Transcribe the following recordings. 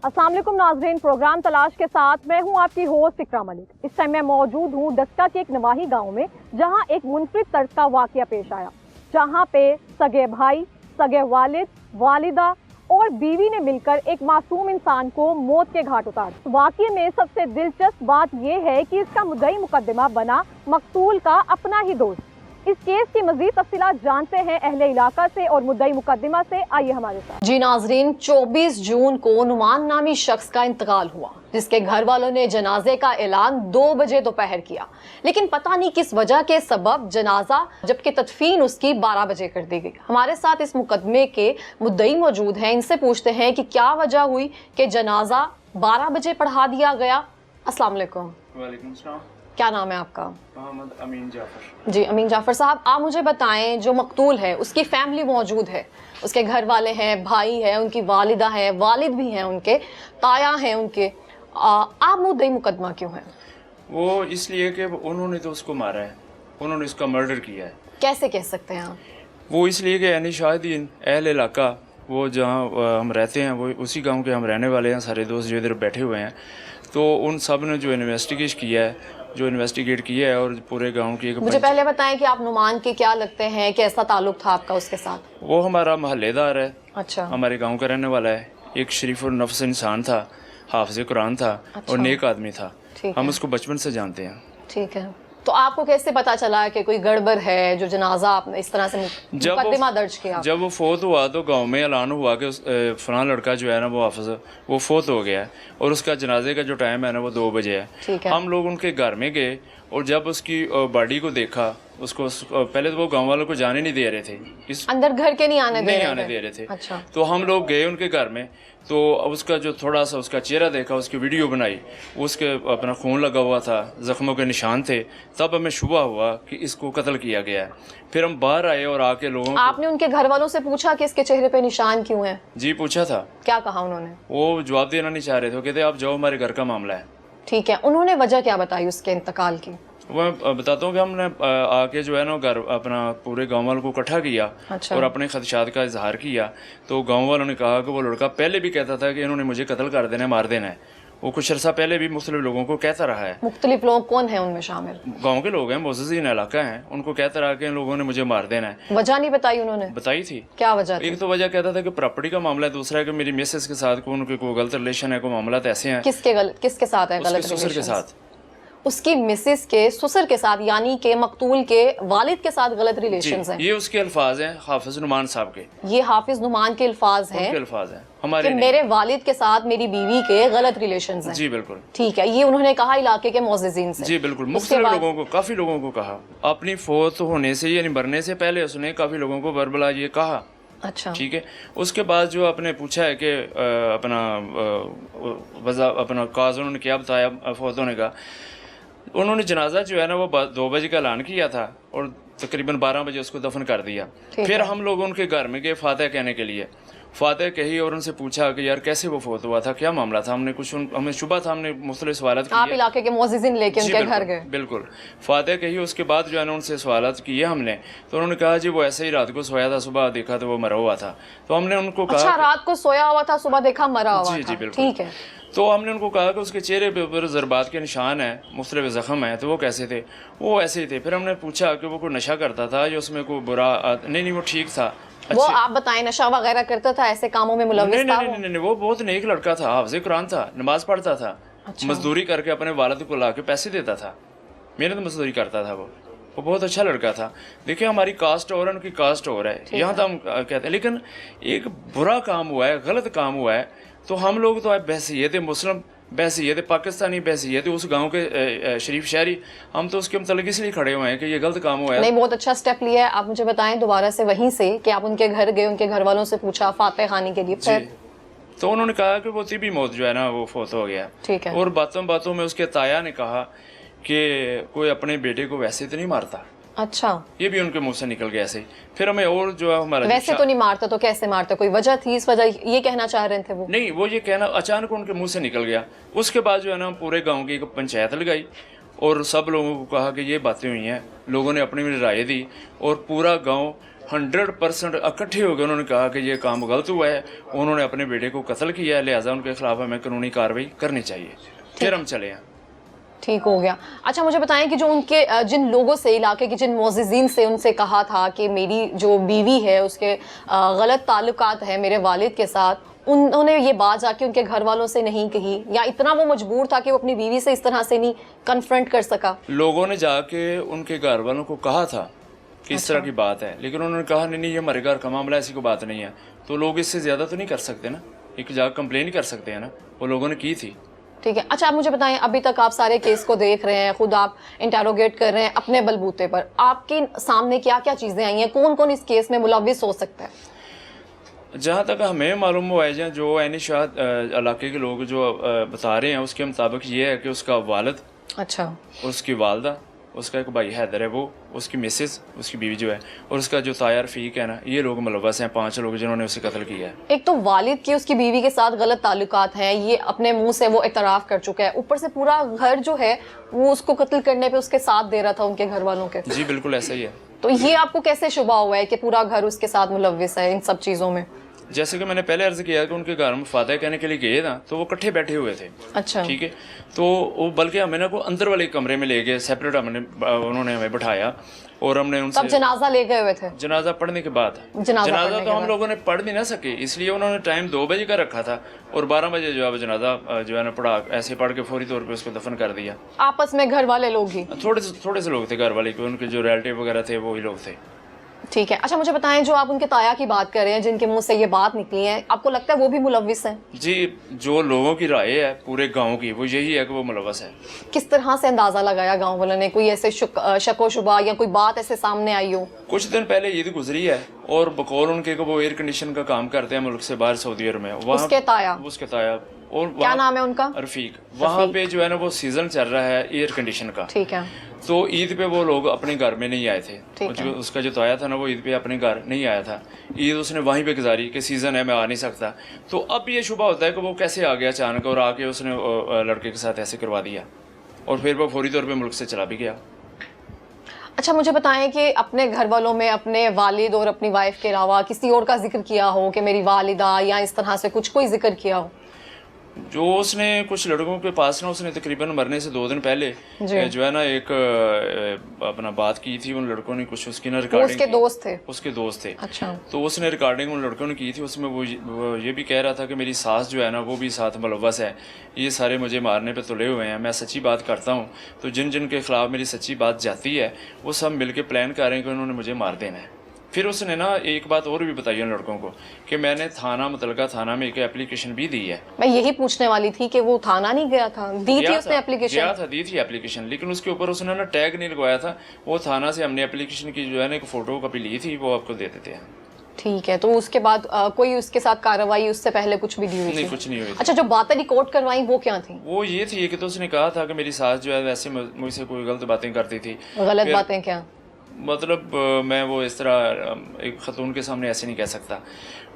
अस्सलाम वालेकुम नाज़रीन, प्रोग्राम तलाश के साथ मैं हूं आपकी होस्ट इकरा मलिक। इस टाइम मैं मौजूद हूं डस्का के एक नवाही गांव में, जहां एक मुनफरिद तर्ज का वाक़या पेश आया, जहां पे सगे भाई, सगे वालिद, वालिदा और बीवी ने मिलकर एक मासूम इंसान को मौत के घाट उतार। वाक़ये में सबसे दिलचस्प बात यह है कि इसका मुद्दई मुकदमा बना मकतूल का अपना ही दोस्त। इस केस की मज़ीद तफसीलात जानते हैं अहले इलाका से और मुद्दई मुकदमा से। आइए हमारे साथ। जी नाजरीन, 24 जून को नुमान नामी शख्स का इंतकाल हुआ, जिसके घर वालों ने जनाजे का ऐलान 2 बजे दोपहर किया, लेकिन पता नहीं किस वजह के सबब जनाजा जबकि तदफीन उसकी 12 बजे कर दी गई। हमारे साथ इस मुकदमे के मुद्दई मौजूद हैं, इनसे पूछते हैं कि क्या वजह हुई कि जनाजा 12 बजे पढ़ा दिया गया। अस्सलाम वालेकुम। वालेकुम सलाम। क्या नाम है आपका? मोहम्मद अमीन जाफर। जी अमीन जाफर साहब, आप मुझे बताएं, जो मकतूल है उसकी फैमिली मौजूद है, उसके घर वाले हैं, भाई है, उनकी वालिदा है, वालिद भी हैं, उनके ताया हैं उनके, आप मुद्दई मुकदमा क्यों है? वो इसलिए कि उन्होंने तो उसको मारा है, उन्होंने उसका मर्डर किया है। कैसे कह सकते हैं आप? वो इसलिए कि यानी शाहिदीन अहल इलाका, वो जहाँ हम रहते हैं वो उसी गांव के हम रहने वाले हैं, सारे दोस्त जो इधर बैठे हुए हैं, तो उन सब ने जो इन्वेस्टिगेट किया है और पूरे गांव की एक मुझे पहले बताएं कि आप नुमान के क्या लगते हैं, कैसा ताल्लुक था आपका उसके साथ? वो हमारा महल्लेदार है। अच्छा। हमारे गांव का रहने वाला है, एक शरीफ और नफ्स इंसान था, हाफिज़ कुरान था। अच्छा। और नेक आदमी था। हम उसको बचपन से जानते हैं। ठीक है, तो आपको कैसे पता चला कि कोई गड़बड़ है जो जनाजा आपने इस तरह से मुकदमा दर्ज किया? जब वो फोत हुआ तो गांव में ऐलान हुआ कि फलां लड़का जो है ना वो हाफिज वो फोत हो गया है और उसका जनाजे का जो टाइम है ना वो 2 बजे है। ठीक है। हम लोग उनके घर में गए और जब उसकी बॉडी को देखा, उसको पहले तो वो गांव वालों को जाने नहीं दे रहे थे, अंदर घर के नहीं आने दे रहे थे। अच्छा। तो हम लोग गए उनके घर में, तो उसका जो थोड़ा सा उसका चेहरा देखा, उसकी वीडियो बनाई, उसके अपना खून लगा हुआ था, जख्मों के निशान थे, तब हमें शुबा हुआ कि इसको कत्ल किया गया है। फिर हम बाहर आए और आके लोगों आपने उनके घर वालों से पूछा कि इसके चेहरे पे निशान क्यों है? जी पूछा था। क्या कहा उन्होंने? वो जवाब देना नहीं चाह रहे थे, कहते आप जाओ, हमारे घर का मामला है। ठीक है, उन्होंने वजह क्या बताई उसके इंतकाल की? मैं बताता हूँ कि हमने आके जो है ना घर अपना पूरे गांव वालों को इकट्ठा किया। अच्छा। और अपने खदशात का इजहार किया। तो गांव वालों ने कहा कि वो लड़का पहले भी कहता था कि इन्होंने मुझे कत्ल कर देना है, मार देना है। वो कुछ अर्सा पहले भी मुख्तलिफ लोगों को कहता रहा है। मुख्तलिफ लोग कौन है उनमें शामिल? गांव के लोग हैं, मोअज़्ज़िज़ीन इलाका हैं, उनको कहता रहा कि इन लोगों ने मुझे मार देना है। वजह नहीं बताई उन्होंने? बताई थी। क्या वजह थी? एक तो वजह कहता था कि प्रॉपर्टी का मामला है, दूसरा है कि मेरी मिसेस के साथ कोई गलत रिलेशन है, कोई मामला ऐसे हैं। किसके साथ है गलत रिलेशन? के साथ। उसकी मिसेस के ससुर के साथ, यानी कि मकतूल के वालिद के साथ गलत रिलेशंस हैं। ये उसके अल्फाज हैं हाफिज नुमान साहब के। ये हाफिज नुमान के अल्फाज हैं? उनके अल्फाज हैं, हमारे नहीं। मेरे वालिद के साथ मेरी बीवी के गलत रिलेशंस हैं। जी बिल्कुल। ठीक है, ये उन्होंने कहा इलाके के मुअज़्ज़िज़ीन से? जी बिल्कुल, मुख्तलिफ लोगों को, काफी लोगों को कहा। अपनी फौत होने से यानी मरने से पहले उसने काफी लोगों को बरबला ये कहा। अच्छा। ठीक है। उसके बाद जो आपने पूछा है कि अपना काज उन्होंने क्या बताया फौत होने का, उन्होंने जनाजा जो है ना वो 2 बजे का ऐलान किया था और तकरीबन 12 बजे उसको दफन कर दिया। फिर हम लोग उनके घर में गए फातह कहने के लिए। फातह कही और उनसे पूछा कि यार कैसे वो फौत हुआ था, क्या मामला था। हमें शुबा था, हमने मुख्तलिफ सवालात किए। आप इलाके के मुअज़्ज़िज़ीन लेके उनके घर गए? बिल्कुल। फातह कही, उसके बाद जो है ना उनसे सवालात किए हमने, तो उन्होंने कहा जी वो ऐसे ही रात को सोया था, सुबह देखा तो वो मरा हुआ था। तो हमने उनको कहा, अच्छा, रात को सोया हुआ था, सुबह देखा मरा हुआ था। जी बिल्कुल। ठीक है। तो हमने उनको कहा कि उसके चेहरे पे ऊपर ज़रबात के निशान हैं, मुख्तलिफ ज़ख्म हैं, तो वो कैसे थे? वो ऐसे ही थे। फिर हमने पूछा कि वो कोई नशा करता था या उसमें कोई बुरा नहीं, वो ठीक था। वो आप बताएं, नशा वगैरह करता था, ऐसे कामों में मुलव्विस था? नहीं, वो बहुत नेक लड़का था, हाफ़िज़ कुरान था, नमाज पढ़ता था। अच्छा। मजदूरी करके अपने वालिद को ला के पैसे देता था, मेहनत मजदूरी करता था। वो बहुत अच्छा लड़का था। देखिए हमारी कास्ट और उनकी कास्ट और है, यहाँ तो हम कहते हैं। लेकिन एक बुरा काम हुआ है, गलत काम हुआ है, तो हम लोग तो बहसीयत मुस्लिम, बहसीयत पाकिस्तानी, बहसीयत उस गांव के शरीफ शहरी, हम तो उसके मतलब इसलिए खड़े हुए हैं कि ये गलत काम हुआ है। नहीं, बहुत अच्छा स्टेप लिया है। आप मुझे बताएं दोबारा से वहीं से कि आप उनके घर गए, उनके घर वालों से पूछा फातह खानी के लिए, फिर? तो उन्होंने कहा कि वो तिबी मौत जो है ना वो फौत हो गया। ठीक है। और बातों में उसके ताया ने कहा कि कोई अपने बेटे को वैसे तो नहीं मारता। अच्छा। ये भी उनके मुंह से निकल गया ऐसे। फिर हमें और जो है हमारा वैसे तो नहीं मारता, तो कैसे मारता? कोई वजह थी इस वजह ये कहना चाह रहे थे वो? नहीं, वो ये कहना अचानक उनके मुंह से निकल गया। उसके बाद जो है ना पूरे गांव की एक पंचायत लगाई और सब लोगों को कहा कि ये बातें हुई हैं, लोगों ने अपनी राय दी और पूरा गांव 100% इकट्ठे हो गए, उन्होंने कहा कि ये काम गलत हुआ है, उन्होंने अपने बेटे को कत्ल किया है, लिहाजा उनके खिलाफ हमें कानूनी कार्रवाई करनी चाहिए। फिर हम चले हैं। ठीक हो गया। अच्छा मुझे बताएं कि जो उनके जिन लोगों से, इलाके के जिन मोअज़्ज़िज़ीन से उनसे कहा था कि मेरी जो बीवी है उसके गलत ताल्लुकात है मेरे वालिद के साथ, उन्होंने ये बात जाके उनके घर वालों से नहीं कही, या इतना वो मजबूर था कि वो अपनी बीवी से इस तरह से नहीं कन्फ्रंट कर सका? लोगों ने जाके उनके घर वालों को कहा था कि इस तरह की बात है, लेकिन उन्होंने कहा नहीं ये हमारे घर का मामला, ऐसी कोई बात नहीं है। तो लोग इससे ज़्यादा तो नहीं कर सकते ना, एक जाकर कंप्लेन कर सकते हैं ना, वो लोगों ने की थी। ठीक है। अच्छा आप मुझे बताएं, अभी तक आप सारे केस को देख रहे हैं, खुद आप इंटेरोगेट कर रहे हैं अपने बलबूते पर, आपके सामने क्या क्या चीज़ें आई हैं, कौन कौन इस केस में मुलव्विस हो सकता है? जहाँ तक हमें मालूम हुआ है, जो ऐनी शाह इलाके के लोग जो बता रहे हैं उसके मुताबिक ये है कि उसका वालिद, अच्छा, उसकी वालदा, उसका एक भाई हैदर है, वो उसकी मिसेस, उसकी बीवी जो है, और उसका जो ताया रफीक है ना, ये लोग मुलव्वस हैं, 5 लोग जिन्होंने उसे कत्ल किया है। एक तो वालिद की उसकी बीवी के साथ गलत ताल्लुकात हैं, ये अपने मुंह से वो इतराफ़ कर चुका है, ऊपर से पूरा घर जो है वो उसको कत्ल करने पे उसके साथ दे रहा था उनके घर वालों के। जी बिल्कुल ऐसा ही है। तो ये आपको कैसे शुबा हुआ है कि पूरा घर उसके साथ मुलव्विस है इन सब चीज़ों में? जैसे कि मैंने पहले अर्ज किया कि उनके घर में फातह कहने के लिए गए ना, तो वो इकट्ठे बैठे हुए थे। अच्छा, ठीक है। तो वो बल्कि हमें ना को अंदर वाले कमरे में ले गए, सेपरेट उन्होंने हमें बैठाया और हमने उनसे तब जनाजा ले गए हुए थे? जनाजा पढ़ने के बाद। जनाजा तो हम लोगों ने पढ़ भी ना सके, इसलिए उन्होंने टाइम 2 बजे का रखा था और 12 बजे जो है जनाजा जो है ना पढ़ा, ऐसे पढ़ के फौरी तौर पे उसको दफन कर दिया। आपस में घर वाले लोग ही? थोड़े से लोग थे घर वाले, उनके जो रिलेटिव वगैरह थे वही लोग थे। ठीक है। अच्छा मुझे बताएं, जो आप उनके ताया की बात कर रहे हैं जिनके मुंह से ये बात निकली है, आपको लगता है वो भी मुलव्विस हैं? जी, जो लोगों की राय है पूरे गांव की, वो यही है कि वो मुलव्वस है। किस तरह से अंदाजा लगाया गांव वालों ने? कोई ऐसे शको शुबा या कोई बात ऐसे सामने आई हो? कुछ दिन पहले ईद गुजरी है और बकौल उनके को वो एयर कंडीशन का काम करते हैं मुल्क से बाहर, सऊदी अरब में। उसके ताया और क्या नाम है उनका? रफीक। वहाँ पे जो है ना वो सीजन चल रहा है एयर कंडीशन का। ठीक है। तो ईद पे वो लोग अपने घर में नहीं आए थे, उसका जो ताया था ना वो ईद पे अपने घर नहीं आया था, ईद उसने वहीं पे गुजारी कि सीज़न है मैं आ नहीं सकता। तो अब ये शुबा होता है कि वो कैसे आ गया अचानक और आके उसने लड़के के साथ ऐसे करवा दिया और फिर वो फौरी तौर पे मुल्क से चला भी गया। अच्छा मुझे बताएं कि अपने घर वालों में अपने वालिद और अपनी वाइफ के अलावा किसी और का जिक्र किया हो कि मेरी वालिदा, या इस तरह से कुछ कोई जिक्र किया हो? जो उसने कुछ लड़कों के पास ना, उसने तकरीबन मरने से 2 दिन पहले जो है ना एक अपना बात की थी, उन लड़कों ने कुछ उसकी ना रिकॉर्डिंग, उसके दोस्त थे। अच्छा। तो उसने रिकॉर्डिंग उन लड़कों ने की थी, उसमें वो ये भी कह रहा था कि मेरी सास जो है ना वो भी साथ मुलव्वस है, ये सारे मुझे मारने पे तुले हुए हैं, मैं सच्ची बात करता हूँ, तो जिन जिन के खिलाफ मेरी सच्ची बात जाती है वो सब मिल के प्लान कर रहे हैं कि उन्होंने मुझे मार देना है। फिर उसने ना एक बात और भी बताई उन लड़कों को कि मैंने मुतलका थाना में एक एप्लीकेशन भी दी है। मैं यही पूछने वाली थी कि वो थाना नहीं गया था? दी थी उसने एप्लीकेशन? दी थी एप्लीकेशन, लेकिन उसके ऊपर उसने ना टैग नहीं लगवाया था। वो थाना से हमने एप्लीकेशन की जो है ना एक फोटो कॉपी ली थी, वो आपको दे देते हैं। ठीक है। तो उसके बाद कोई उसके साथ कार्रवाई उससे पहले कुछ भी हुई? नहीं, कुछ नहीं हुई। अच्छा, जो बातें रिकॉर्ड करवाई वो क्या थी? वो ये थी कि तो उसने कहा था कि मेरी सास जो है वैसे मुझसे कोई गलत बातें करती थी। गलत बातें क्या? मतलब मैं वो इस तरह एक खतून के सामने ऐसे नहीं कह सकता।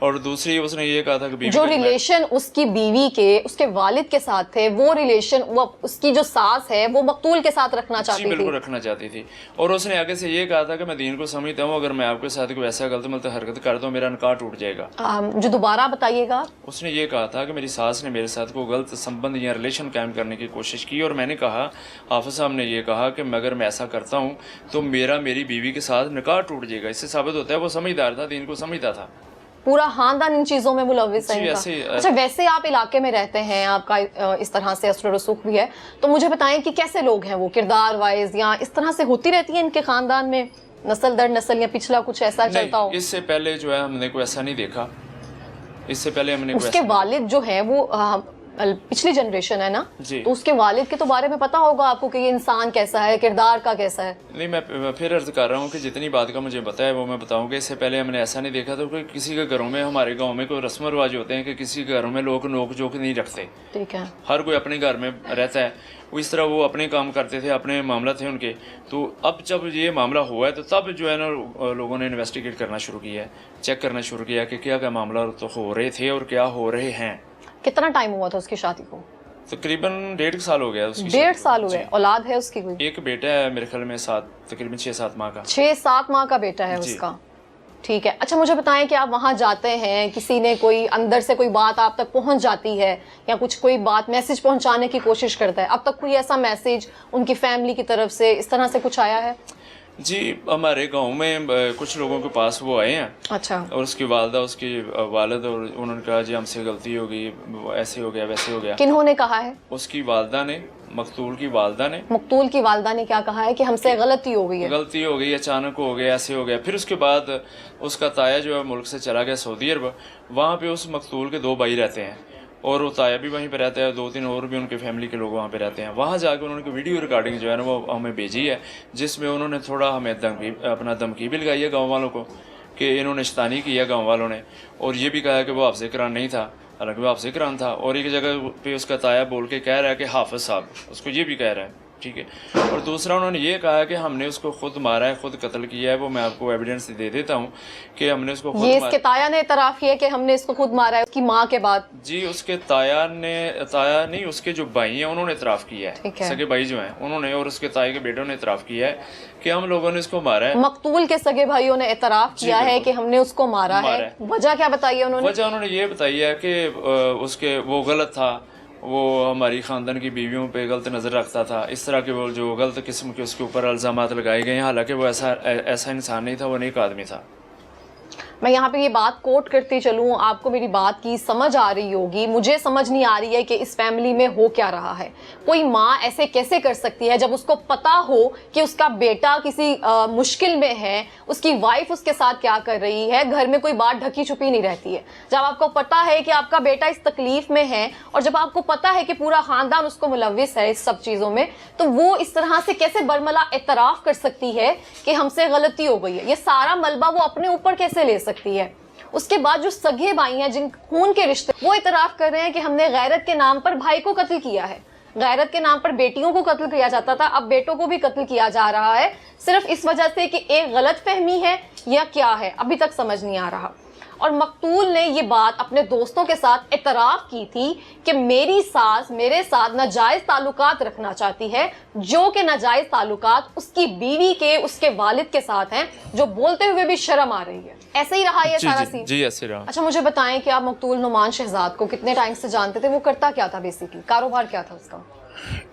और दूसरी उसने ये कहा था कि जो रिलेशन उसकी बीवी के उसके वालिद के साथ थे, वो रिलेशन वो उसकी जो सास है वो मकतूल के साथ रखना चाहती थी। बिल्कुल रखना चाहती थी। और उसने आगे से ये कहा था कि मैं दीन को समझता हूँ, अगर मैं आपके साथ कोई ऐसा गलत मतलब हरकत कर दूँ मेरा निकाह टूट जाएगा। जो दोबारा बताइएगा। उसने ये कहा था कि मेरी सास ने मेरे साथ कोई गलत संबंध या रिलेशन कायम करने की कोशिश की, और मैंने कहा, हाफिज साहब ने ये कहा कि अगर मैं ऐसा करता हूँ तो मेरी बीवी के साथ निकाह टूट जाएगा। इससे साबित होता है वो समझदार था, दीन को समझता था। पूरा खानदान इन चीजों में मुलव्विस है इनका। अच्छा, वैसे आप इलाके में रहते हैं, आपका इस तरह से असर रसूख भी है, तो मुझे बताएं कि कैसे लोग हैं वो, किरदार वाइज, या इस तरह से होती रहती है इनके खानदान में नस्ल दर नस्ल, या पिछला कुछ ऐसा चलता हो? इससे पहले जो है हमने कोई ऐसा नहीं देखा। इससे पहले हमने उसके वालिद जो है वो पिछली जनरेशन है ना, तो उसके वालिद के तो बारे में पता होगा आपको कि ये इंसान कैसा है, किरदार का कैसा है? नहीं, मैं फिर अर्ज कर रहा हूँ कि जितनी बात का मुझे पता है वो मैं बताऊँगा। इससे पहले हमने ऐसा नहीं देखा। तो किसी के घरों में, हमारे गांव में कोई रस्म रिवाज होते हैं कि किसी के घरों में लोग नोक जोक नहीं रखते। ठीक है। हर कोई अपने घर में रहता है, वो इस तरह वो अपने काम करते थे, अपने मामला थे उनके। तो अब जब ये मामला हुआ है तो तब जो है ना लोगों ने इन्वेस्टिगेट करना शुरू किया है, चेक करना शुरू किया कि क्या क्या मामला तो हो रहे थे और क्या हो रहे हैं। कितना टाइम हुआ था उसकी शादी को? तकरीबन 1.5 साल हो गया उसकी। 1.5 साल हुए। औलाद है उसकी कोई? एक बेटा है मेरे ख्याल में, तकरीबन 6-7 माह का। 6-7 माह का बेटा है उसका। ٹھیک ہے. اچھا مجھے بتائیں کہ آپ وہاں جاتے ہیں, کسی نے کوئی اندر سے کوئی بات آپ تک پہنچ جاتی ہے یا کچھ کوئی بات میسج پہنچانے کی کوشش کرتا ہے, اب تک کوئی ایسا میسج ان کی فیملی کی طرف سے اس طرح سے کچھ آیا ہے؟ جی ہمارے گاؤں میں کچھ لوگوں کے پاس وہ آئے ہیں. اچھا. اور اس کی والدہ, اس کی والد, اور انہوں نے کہا جی ہم سے غلطی ہو گئی, ایسے ہو گیا ویسے ہو گیا. کنہوں نے کہا ہے؟ اس کی والدہ نے, مقتول کی والدہ نے. مقتول کی والدہ نے کیا کہا ہے کہ ہم سے غلطی ہو گئی ہے؟ غلطی ہو گئی, اچانک ہو گیا, ایسے ہو گیا. پھر اس کے بعد اس کا تایا جو ہے ملک سے چلا گیا سعودی عرب. وہاں پہ اس مقتول کے 2 بھائی رہتے ہیں اور وہ تایا بھی وہیں پہ رہتا ہے, 2-3 اور بھی ان کے فیملی کے لوگ وہاں پہ رہتے ہیں. وہاں جا کے انہوں نے ویڈیو ریکارڈنگ جو ہے نا وہ ہمیں بھیجی ہے, جس میں انہوں نے تھوڑا ہمیں دھمکی بھی لگائی ہے گاؤں والوں کو کہ انہوں نے شیطانی کی ہے گاؤں والوں نے, اور یہ بھی کہا ہے کہ وہ حافظ قرآن نہیں تھا, حالانکہ وہ حافظ قرآن تھا. اور ایک جگہ پہ اس کا تایا بول کے کہہ رہا ہے کہ حافظ صاحب, اس کو یہ بھی کہہ رہا ہے. ٹھیک ہے. اور دوسرا انہوں نے یہ کہا کہ ہم نے اس کو خود مارا ہے, خود قتل کیا ہے. وہ میں آپ کو ایویڈنس دے دیتا ہوں کہ ہم نے اس کو خود یہ اس کے تایا نے اعتراف کیا کہ ہم نے اس کو خود مارا ہے اس کی ماں کے بعد؟ جی اس کے تایا نہیں, اس کے جو بھائی ہیں انہوں نے اعتراف کیا ہے, سگے بھائی جو ہیں انہوں نے, اور اس کے تایا کے بیٹوں نے اعتراف کیا ہے کہ ہم لوگوں نے اس کو مارا ہے. مقتول کے سگے بھائیوں نے اعتراف کیا ہے کہ ہم نے اس کو مارا ہے. وجہ کیا بتائی ہے انہوں نے؟ وجہ انہوں نے یہ بتائی ہے کہ اس کے وہ غلط تھا, وہ ہماری خاندان کی بیویوں پہ غلط نظر رکھتا تھا, اس طرح کے وہ جو غلط قسم کے اس کے اوپر الزامات لگائے گئے ہیں. حالانکہ وہ ایسا انسان نہیں تھا, وہ نیک آدمی تھا. میں یہاں پہ یہ بات کوٹ کرتی چلوں, آپ کو میری بات کی سمجھ آ رہی ہوگی, مجھے سمجھ نہیں آ رہی ہے کہ اس فیملی میں ہو کیا رہا ہے. کوئی ماں ایسے کیسے کر سکتی ہے جب اس کو پتا ہو کہ اس کا بیٹا کسی مشکل میں ہے, اس کی وائف اس کے ساتھ کیا کر رہی ہے, گھر میں کوئی بات ڈھکی چھپی نہیں رہتی ہے. جب آپ کو پتا ہے کہ آپ کا بیٹا اس تکلیف میں ہے, اور جب آپ کو پتا ہے کہ پورا خاندان اس کو ملوث ہے اس سب چیزوں میں, تو وہ اس طرح سے کیسے برملا اعتراف کر سکتی ہے کہ ہم سے غلطی ہو گئی ہے؟ یہ سارا ملبہ وہ اپنے اوپر کیسے لے سکتی ہے؟ اس کے بعد جو سگے بھائی ہیں جن خون کے رشتے, وہ اعتراف کر رہے ہیں کہ ہم نے غیرت کے نام پر بھائی کو قتل کیا ہے, غیرت کے نام پر بیٹیوں کو قتل کیا جاتا تھا, اب بیٹوں کو بھی قتل کیا جا رہا ہے, صرف اس وجہ سے کہ ایک غلط فہمی ہے یا کیا ہے, ابھی تک سمجھ نہیں آ رہا. اور مقتول نے یہ بات اپنے دوستوں کے ساتھ اعتراف کی تھی کہ میری ساس میرے ساتھ ناجائز تعلقات رکھنا چاہتی ہے, جو کہ ناجائز تعلقات اس کی بیوی کے, اس کے والد کے ساتھ ہیں, جو بولتے ہوئے بھی شرم آ رہی ہے. ایسے ہی رہا یہ سارا سین؟ جی ایسے رہا. اچھا مجھے بتائیں کہ آپ مقتول نعمان شہزاد کو کتنے ٹائم سے جانتے تھے, وہ کرتا کیا تھا بیسیکلی, کاروبار کیا تھا اس کا؟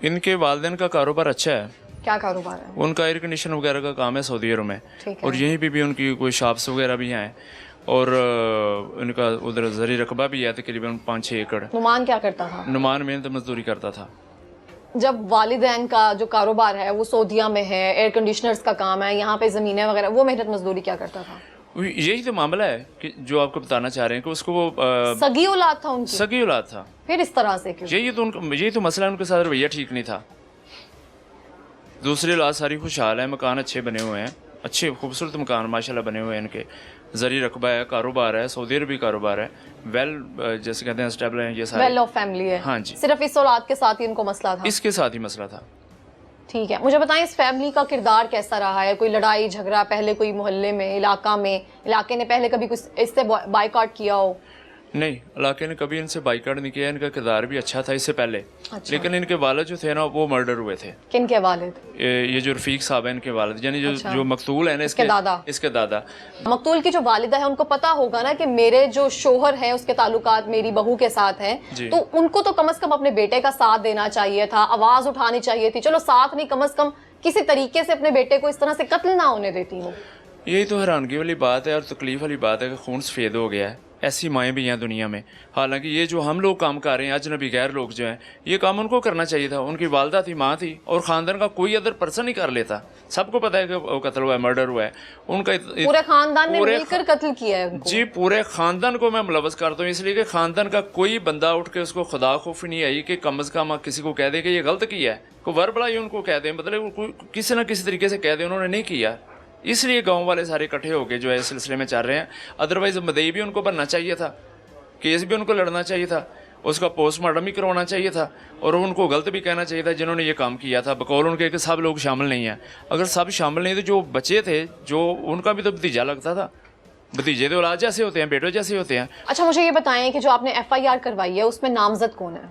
ان کے والدین کا کاروبار اچھا ہے. کیا کاروبار ہے ان کا؟ ایئر کنڈیشن وغیرہ کا کام ہے سعودی عرب میں, اور یہیں پہ بھی ان کی کوئی شاپس وغیرہ بھی ہیں, اور ان کا ادھر زرعی رقبہ بھی ہے تقریباً 5-6 ایکڑ. نعمان کیا کرتا تھا؟ نعمان محنت مزدوری کرتا تھا. جب والدین کا جو کاروبار ہے وہ سعودیہ میں ہے, ایئر کنڈیشنرز کا کام ہے, یہاں پہ زمینیں وغیرہ, وہ محنت مزدوری کیا کرتا تھا؟ یہی تو معاملہ ہے کہ جو آپ کو بتانا چاہ رہے ہیں کہ اس کو وہ سگی اولاد تھا ان کی, سگی اولاد تھا. پھر اس طرح سے کیوں؟ یہی تو مسئلہ, ان کے ساتھ رویہ ٹھیک نہیں تھا. دوسری اولاد ساری خوشحال ہے, مکان اچھے بنے ہوئے ہیں, اچھے خوبصورت مکان ماشاءاللہ بنے ہوئے ہیں ان کے, زرعی رقبہ ہے, کاروبار ہے, سعودی عربی کاروبار ہے, جیسے کہتے ہیں اسٹیبل ہیں یہ سارے, ویل آف فیملی ہے. ہاں جی. صرف اس اولاد کے ساتھ ہی ان کو مسئلہ تھا؟ اس کے ساتھ ہی مسئلہ تھا. ٹھیک ہے. مجھے بتائیں اس فیملی کا کردار کیسا رہا ہے, کوئی لڑائی جھگڑا پہلے کوئی محلے میں, علاقے نے پہلے کبھی کچھ اس سے بائیکاٹ کیا ہو؟ نہیں, علاقے نے کبھی ان سے بائیکاٹ نہیں کیا. ان کا کردار بھی اچھا تھا اس سے پہلے, لیکن ان کے والد جو تھے نا وہ مرڈر ہوئے تھے. کن کے والد؟ یہ جو رفیق صاحب ہیں ان کے والد, یعنی جو مقتول ہیں نا, اس کے دادا. مقتول کی جو والدہ ہے ان کو پتا ہوگا نا کہ میرے جو شوہر ہیں اس کے تعلقات میری بہو کے ساتھ ہیں, تو ان کو تو کم از کم اپنے بیٹے کا ساتھ دینا چاہیے تھا, آواز اٹھانی چاہیے تھی, چلو ساتھ نہیں, کم از کم کسی طریقے سے اپنے بیٹے کو اس طرح سے قتل نہ ہونے دیتی ہوں. یہی تو حیرانگی والی بات ہے اور تکلیف والی بات ہے کہ خون سفید ہو گیا ہے. ایسی مائیں بھی ہیں دنیا میں, حالانکہ یہ جو ہم لوگ کام کر رہے ہیں, اجنبی غیر لوگ جو ہیں, یہ کام ان کو کرنا چاہیے تھا. ان کی والدہ تھی, ماں تھی, اور خاندان کا کوئی ادر پرسن ہی کر لیتا. سب کو پتا ہے کہ وہ قتل ہوا ہے, مرڈر ہوا ہے. ان کا پورے خاندان نے مل کر قتل کیا ہے. جی پورے خاندان کو میں ملوث کرتا ہوں, اس لیے کہ خاندان کا کوئی بندہ اٹھ کے اس کو خدا خوف نہیں آئی کہ کم از کم کسی کو کہہ دے کہ یہ غلط کیا ہے, کوئی وربلا ہی ان کو کہہ دیں, مطلب کسی نہ کسی طریقے سے کہہ دیں انہوں نے نہیں کیا. اس لیے گاؤں والے سارے اکٹھے ہو کے جو ہے اس سلسلے میں چل رہے ہیں. ادروائز مدعی بھی ان کو بننا چاہیے تھا, کیس بھی ان کو لڑنا چاہیے تھا, اس کا پوسٹ مارٹم بھی کروانا چاہیے تھا, اور ان کو غلط بھی کہنا چاہیے تھا جنہوں نے یہ کام کیا تھا, بقول ان کے کہ سب لوگ شامل نہیں ہیں. اگر سب شامل نہیں تو جو بچے تھے, جو ان کا بھی تو بھتیجا لگتا تھا. بھتیجے تو اولاد جیسے ہوتے ہیں, بیٹوں جیسے ہوتے ہیں. اچھا مجھے یہ بتائیں کہ جو آپ نے FIR کروائی ہے اس میں نامزد کون ہے؟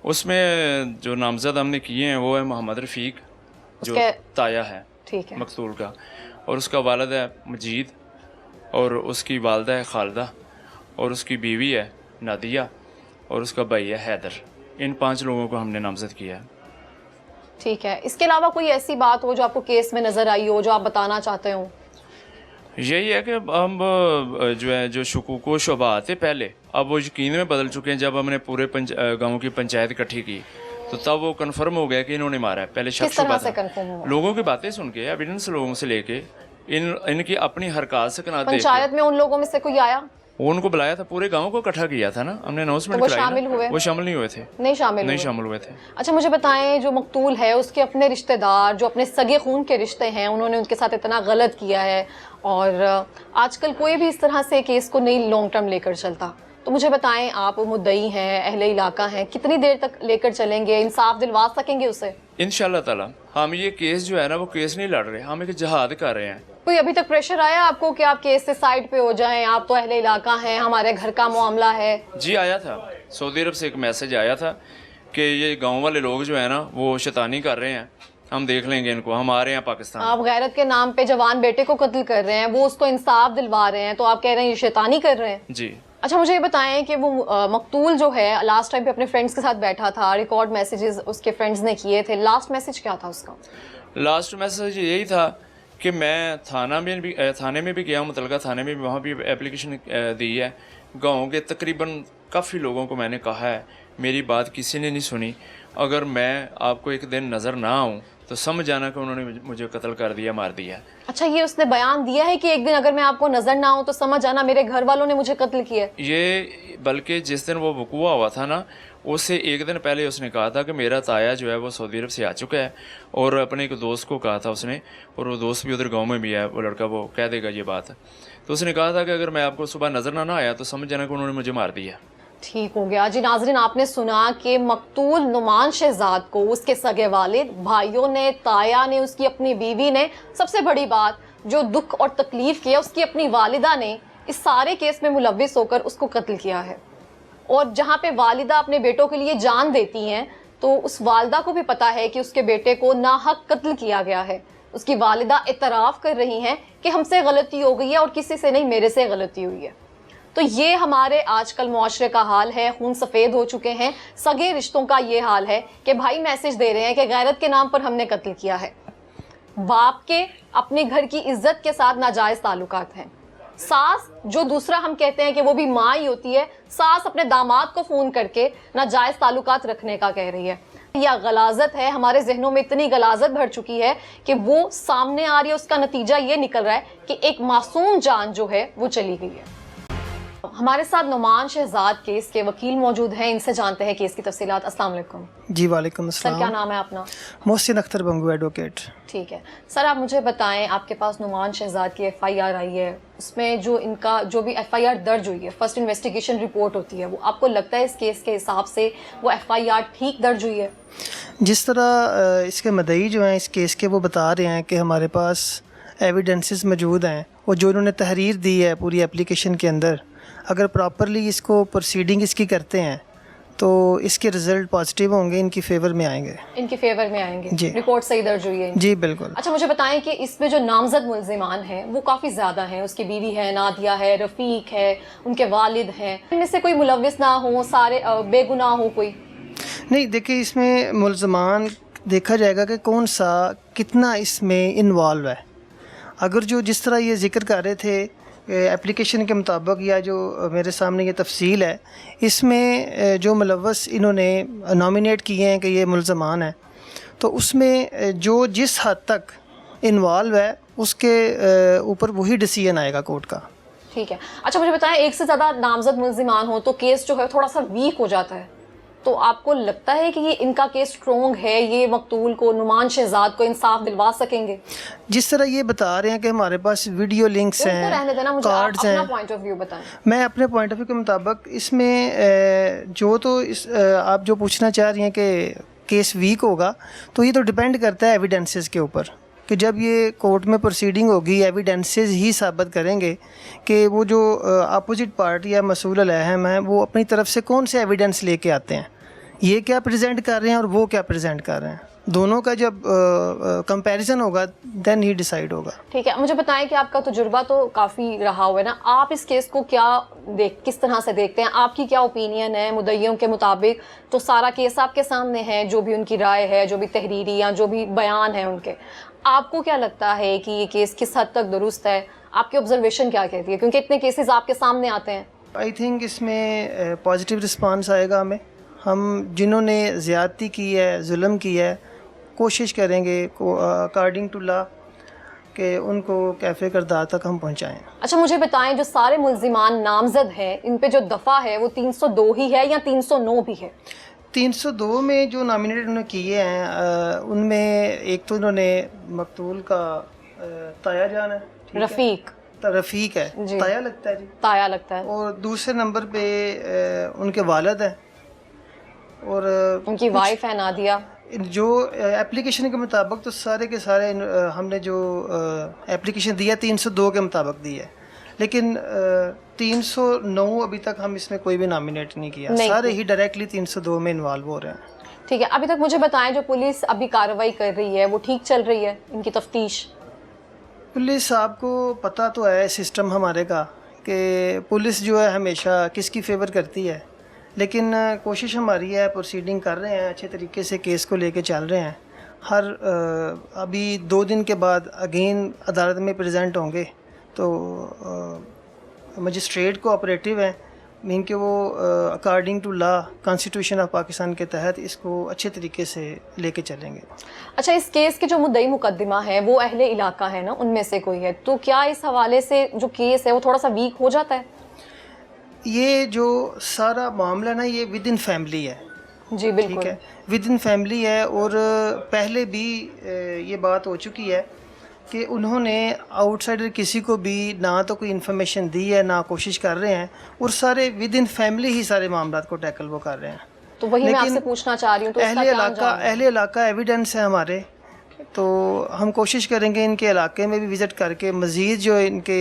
اس میں جو نامزد ہم نے کیے ہیں وہ ہے محمد رفیق, جو تایا ہے ٹھیک ہے مقتول کا, اور اس کا والد ہے مجید, اور اس کی والدہ ہے خالدہ, اور اس کی بیوی ہے نادیہ, اور اس کا بھائی ہے حیدر. ان 5 لوگوں کو ہم نے نامزد کیا ہے. ٹھیک ہے, اس کے علاوہ کوئی ایسی بات ہو جو آپ کو کیس میں نظر آئی ہو جو آپ بتانا چاہتے ہوں؟ یہی ہے کہ ہم جو ہے جو شکوک و شبہات تھے پہلے, اب وہ یقین میں بدل چکے ہیں. جب ہم نے پورے گاؤں کی پنچایت اکٹھی کی تو تب وہ کنفرم ہو گیا کہ انہوں نے مارا ہے. پہلے شک شبہ تھا, لوگوں کی باتیں سن کے, ایویڈنس لوگوں سے لے کے, ان کی اپنی حرکات سے کنات دیکھ کے. پنچایت میں ان لوگوں میں سے کوئی آیا؟ وہ ان کو بلایا تھا, پورے گاؤں کو اکٹھا کیا تھا نا, ہم نے اناؤنسمنٹ کرائی. شامل ہوئے؟ وہ شامل نہیں ہوئے تھے. نہیں شامل ہوئے تھے. اچھا مجھے بتائیں, جو مقتول ہے اس کے اپنے رشتہ دار جو اپنے سگے خون کے رشتے ہیں, انہوں نے ان کے ساتھ اتنا غلط کیا ہے, اور آج کل کوئی بھی اس طرح سے کیس کو نہیں لانگ ٹرم لے کر چلتا, تو مجھے بتائیں آپ مدعی ہیں, اہل علاقہ ہیں, کتنی دیر تک لے کر چلیں گے, انصاف دلوا سکیں گے اسے؟ انشاءاللہ تعالی ہم یہ کیس جو ہے نا, وہ کیس نہیں لڑ رہے, ہم ایک جہاد کر رہے ہیں. کوئی ابھی تک پریشر آیا آپ کو کہ آپ کیس سے سائڈ پہ ہو جائیں, آپ تو اہل علاقہ ہیں, ہمارے گھر کا معاملہ ہے؟ جی آیا تھا, سعودی عرب سے ایک میسج آیا تھا کہ یہ گاؤں والے لوگ جو ہے نا وہ شیطانی کر رہے ہیں, ہم دیکھ لیں گے ان کو, ہم آ رہے ہیں پاکستان. آپ غیرت کے نام پہ جوان بیٹے کو قتل کر رہے ہیں, وہ اس کو انصاف دلوا رہے ہیں, تو آپ کہہ رہے ہیں یہ شیطانی کر رہے ہیں؟ جی. اچھا مجھے یہ بتائیں کہ وہ مقتول جو ہے لاسٹ ٹائم پہ اپنے فرینڈز کے ساتھ بیٹھا تھا, ریکارڈ میسیجز اس کے فرینڈز نے کیے تھے, لاسٹ میسیج کیا تھا اس کا؟ لاسٹ میسیج یہی تھا کہ میں تھانے میں بھی گیا ہوں, متعلقہ تھانے میں بھی, وہاں بھی اپلیکیشن دی ہے. گاؤں کے تقریباً کافی لوگوں کو میں نے کہا ہے, میری بات کسی نے نہیں سنی. اگر میں آپ کو ایک دن نظر نہ آؤں تو سمجھ جانا کہ انہوں نے مجھے قتل کر دیا, مار دیا. اچھا یہ اس نے بیان دیا ہے کہ ایک دن اگر میں آپ کو نظر نہ آؤں تو سمجھ جانا میرے گھر والوں نے مجھے قتل کیا ہے؟ یہ بلکہ جس دن وہ وقوع ہوا تھا نا, اس سے ایک دن پہلے اس نے کہا تھا کہ میرا تایا جو ہے وہ سعودی عرب سے آ چکا ہے, اور اپنے ایک دوست کو کہا تھا اس نے, اور وہ دوست بھی ادھر گاؤں میں بھی ہے, وہ لڑکا وہ کہہ دے گا یہ بات. تو اس نے کہا تھا کہ اگر میں آپ کو صبح نظر نہ آیا تو سمجھ جانا کہ انہوں نے مجھے مار دیا. ٹھیک ہو گیا جی. ناظرین آپ نے سنا کہ مقتول نعمان شہزاد کو اس کے سگے والد, بھائیوں نے, تایا نے, اس کی اپنی بیوی نے, سب سے بڑی بات جو دکھ اور تکلیف کیا اس کی اپنی والدہ نے اس سارے کیس میں ملوث ہو کر اس کو قتل کیا ہے. اور جہاں پہ والدہ اپنے بیٹوں کے لیے جان دیتی ہیں تو اس والدہ کو بھی پتا ہے کہ اس کے بیٹے کو ناحق قتل کیا گیا ہے. اس کی والدہ اعتراف کر رہی ہیں کہ ہم سے غلطی ہو گئی ہے اور کسی سے نہیں, میرے سے غلطی ہوئی ہے. تو یہ ہمارے آج کل معاشرے کا حال ہے, خون سفید ہو چکے ہیں, سگے رشتوں کا یہ حال ہے کہ بھائی میسج دے رہے ہیں کہ غیرت کے نام پر ہم نے قتل کیا ہے. باپ کے اپنے گھر کی عزت کے ساتھ ناجائز تعلقات ہیں. ساس جو دوسرا ہم کہتے ہیں کہ وہ بھی ماں ہی ہوتی ہے, ساس اپنے داماد کو فون کر کے ناجائز تعلقات رکھنے کا کہہ رہی ہے. یہ غلاظت ہے, ہمارے ذہنوں میں اتنی غلاظت بھر چکی ہے کہ وہ سامنے آ رہی ہے, اس کا نتیجہ یہ نکل رہا ہے کہ ایک معصوم جان جو ہے وہ چلی گئی ہے. ہمارے ساتھ نعمان شہزاد کیس کے وکیل موجود ہیں, ان سے جانتے ہیں کیس کی تفصیلات. السلام علیکم. جی وعلیکم السلام. سر کیا نام ہے اپنا؟ Mohsin Akhtar Bingo, advocate. ٹھیک ہے سر, آپ مجھے بتائیں آپ کے پاس نعمان شہزاد کی FIR آئی ہے, اس میں جو ان کا جو بھی FIR درج ہوئی ہے, فرسٹ انویسٹیگیشن رپورٹ ہوتی ہے, وہ آپ کو لگتا ہے اس کیس کے حساب سے وہ FIR ٹھیک درج ہوئی ہے؟ جس طرح اس کے مدعی جو ہیں اس کیس کے, وہ بتا رہے ہیں کہ ہمارے پاس ایویڈنسز موجود ہیں, اور جو انہوں نے تحریر دی ہے پوری اپلیکیشن کے اندر, اگر پراپرلی اس کو پروسیڈنگ اس کی کرتے ہیں تو اس کے رزلٹ پازیٹیو ہوں گے, ان کی فیور میں آئیں گے. ان کے فیور میں آئیں گے. جی. رپورٹ صحیح درج ہوئی ہے؟ جی بالکل. اچھا مجھے بتائیں کہ اس میں جو نامزد ملزمان ہیں وہ کافی زیادہ ہیں, اس کی بیوی ہے نادیہ ہے, رفیق ہے, ان کے والد ہیں, ان میں سے کوئی ملوث نہ ہو, سارے بے گناہ ہو کوئی؟ نہیں دیکھیں, اس میں ملزمان دیکھا جائے گا کہ کون سا کتنا اس میں انوالو ہے. اگر جو جس طرح یہ ذکر کر رہے تھے اپلیکیشن کے مطابق, یا جو میرے سامنے یہ تفصیل ہے, اس میں جو ملوث انہوں نے نامینیٹ کیے ہیں کہ یہ ملزمان ہیں, تو اس میں جو جس حد تک انوالو ہے اس کے اوپر وہی ڈیسیژن آئے گا کورٹ کا. ٹھیک ہے. اچھا مجھے بتائیں ایک سے زیادہ نامزد ملزمان ہو تو کیس جو ہے تھوڑا سا ویک ہو جاتا ہے, تو آپ کو لگتا ہے کہ یہ ان کا کیس سٹرونگ ہے, یہ مقتول کو نعمان شہزاد کو انصاف دلوا سکیں گے؟ جس طرح یہ بتا رہے ہیں کہ ہمارے پاس ویڈیو لنکس ہیں, کارڈز ہیں. میں اپنے پوائنٹ آف ویو کے مطابق اس میں جو تو آپ جو پوچھنا چاہ رہی ہیں کہ کیس ویک ہوگا, تو یہ تو ڈیپینڈ کرتا ہے ایویڈنسز کے اوپر, کہ جب یہ کورٹ میں پروسیڈنگ ہوگی ایویڈنسز ہی ثابت کریں گے کہ وہ جو اپوزٹ پارٹی یا مسئول الاہم ہیں وہ اپنی طرف سے کون سے ایویڈنس لے کے آتے ہیں, یہ کیا پریزنٹ کر رہے ہیں اور وہ کیا پریزنٹ کر رہے ہیں. دونوں کا جب کمپیریزن ہوگا دین ہی ڈیسائیڈ ہوگا. ٹھیک ہے, مجھے بتائیں کہ آپ کا تجربہ تو کافی رہا ہوا ہے نا, آپ اس کیس کو کس طرح سے دیکھتے ہیں, آپ کی کیا اوپینین ہے؟ مدعیوں کے مطابق تو سارا کیس آپ کے سامنے ہے, جو بھی ان کی رائے ہے, جو بھی تحریری یا جو بھی بیان ہے ان کے, آپ کو کیا لگتا ہے کہ یہ کیس کس حد تک درست ہے؟ آپ کی آبزرویشن کیا کہتی ہے, کیونکہ اتنے کیسز آپ کے سامنے آتے ہیں؟ آئی تھنک اس میں پازیٹیو رسپانس آئے گا ہمیں. ہم جنہوں نے زیادتی کی ہے, ظلم کیا ہے, کوشش کریں گے اکارڈنگ ٹو لا کہ ان کو کیفے کردار تک ہم پہنچائیں. اچھا مجھے بتائیں, جو سارے ملزمان نامزد ہیں ان پہ جو دفعہ ہے وہ 302 ہی ہے یا 309 بھی ہے؟ 302 میں جو نامینیٹ انہوں نے کیے ہیں ان میں ایک تو انہوں نے مقتول کا تایا جان ہے, رفیق ہے, تایا لگتا ہے جی, تایا لگتا ہے, اور دوسرے نمبر پہ ان کے والد ہیں اور ان کی وائف ہے نادیہ. جو اپلیکیشن کے مطابق تو سارے کے سارے ہم نے جو اپلیکیشن دیا 302 کے مطابق دی ہے, لیکن 309 ابھی تک ہم اس میں کوئی بھی نامینیٹ نہیں کیا, سارے ہی ڈائریکٹلی 302 میں انوالو ہو رہے ہیں. ٹھیک ہے, ابھی تک مجھے بتائیں جو پولیس ابھی کارروائی کر رہی ہے وہ ٹھیک چل رہی ہے, ان کی تفتیش؟ پولیس, آپ کو پتہ تو ہے سسٹم ہمارے کا کہ پولیس جو ہے ہمیشہ کس کی فیور کرتی ہے, لیکن کوشش ہماری ہے, پروسیڈنگ کر رہے ہیں اچھے طریقے سے, کیس کو لے کے چل رہے ہیں. ابھی 2 دن کے بعد اگین عدالت میں پریزنٹ ہوں گے, تو مجسٹریٹ کو آپریٹیو ہیں, مین کہ وہ according to law constitution of Pakistan کے تحت اس کو اچھے طریقے سے لے کے چلیں گے. اچھا, اس کیس کے جو مدعی مقدمہ ہے وہ اہل علاقہ ہے نا, ان میں سے کوئی ہے, تو کیا اس حوالے سے جو کیس ہے وہ تھوڑا سا ویک ہو جاتا ہے؟ یہ جو سارا معاملہ نا یہ ود ان فیملی ہے. جی بالکل, ٹھیک ہے, ود ان فیملی ہے, اور پہلے بھی یہ بات ہو چکی ہے کہ انہوں نے آؤٹ سائڈر کسی کو بھی نہ تو کوئی انفارمیشن دی ہے, نہ کوشش کر رہے ہیں, اور سارے ود ان فیملی ہی سارے معاملات کو ٹیکل وہ کر رہے ہیں. تو وہی میں آپ سے پوچھنا چاہ رہی ہوں, تو اہل علاقہ ایویڈنس ہے ہمارے, تو ہم کوشش کریں گے ان کے علاقے میں بھی وزٹ کر کے مزید جو ان کے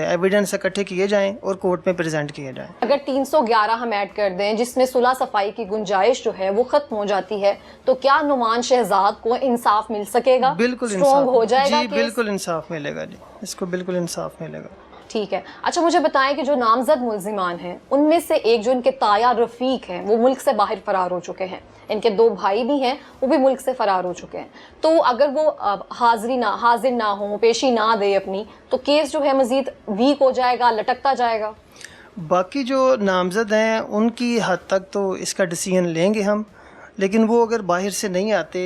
ایویڈنس اکٹھے کیے جائیں اور کورٹ میں پریزنٹ کیے جائیں. اگر 311 ہم ایڈ کر دیں جس میں صلح صفائی کی گنجائش جو ہے وہ ختم ہو جاتی ہے, تو کیا نعمان شہزاد کو انصاف مل سکے گا؟ بالکل انصاف ہو جائے گا؟ جی بالکل انصاف ملے گا, جی اس کو بالکل انصاف ملے گا. ٹھیک ہے. اچھا مجھے بتائیں کہ جو نامزد ملزمان ہیں ان میں سے ایک جو ان کے تایا رفیق ہیں وہ ملک سے باہر فرار ہو چکے ہیں, ان کے 2 بھائی بھی ہیں وہ بھی ملک سے فرار ہو چکے ہیں, تو اگر وہ حاضر نہ ہوں, پیشی نہ دے اپنی, تو کیس جو ہے مزید ویک ہو جائے گا, لٹکتا جائے گا؟ باقی جو نامزد ہیں ان کی حد تک تو اس کا ڈیسیژن لیں گے ہم, لیکن وہ اگر باہر سے نہیں آتے,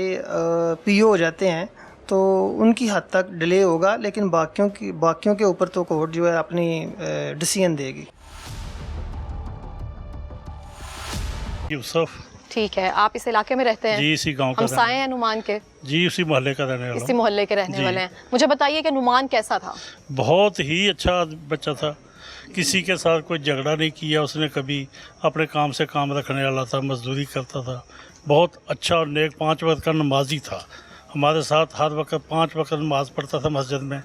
پی او ہو جاتے ہیں, تو ان کی حد تک ڈیلے ہوگا, لیکن باقیوں کے اوپر تو کورٹ جو ہے اپنی ڈیسیژن دے گی. یوسف. ٹھیک ہے, آپ اس علاقے میں رہتے ہیں؟ جی اسی گاؤں کا, ہمسائے ہیں نعمان کے؟ جی اسی محلے کا رہنے والا, اسی محلے کے رہنے والے ہیں. مجھے بتائیے کہ نعمان کیسا تھا؟ بہت ہی اچھا بچہ تھا, کسی کے ساتھ کوئی جھگڑا نہیں کیا اس نے کبھی, اپنے کام سے کام رکھنے والا تھا, مزدوری کرتا تھا, بہت اچھا اور نیک, 5 وقت کا نمازی تھا, ہمارے ساتھ ہر وقت 5 وقت نماز پڑھتا تھا مسجد میں,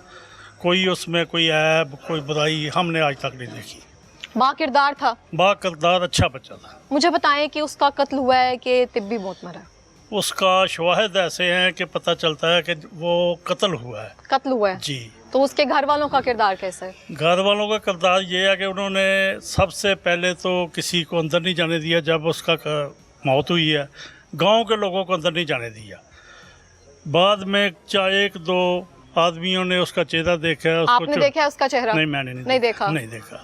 کوئی اس میں کوئی عیب کوئی برائی ہم نے آج تک نہیں دیکھی. با کردار تھا؟ با کردار اچھا بچہ تھا. مجھے بتائیں کہ اس کا قتل ہوا ہے کہ طبی موت مرا؟ اس کا شواہد ایسے ہیں کہ پتہ چلتا ہے کہ وہ قتل ہوا ہے. قتل ہوا ہے جی. تو اس کے گھر والوں کا کردار کیسا ہے؟ گھر والوں کا کردار یہ ہے کہ انہوں نے سب سے پہلے تو کسی کو اندر نہیں جانے دیا, جب اس کا موت ہوئی ہے گاؤں کے لوگوں کو اندر نہیں جانے دیا, بعد میں 1-2 آدمیوں نے اس کا چہرہ دیکھا ہے. آپ نے دیکھا ہے اس کا چہرہ؟ نہیں میں نے نہیں دیکھا,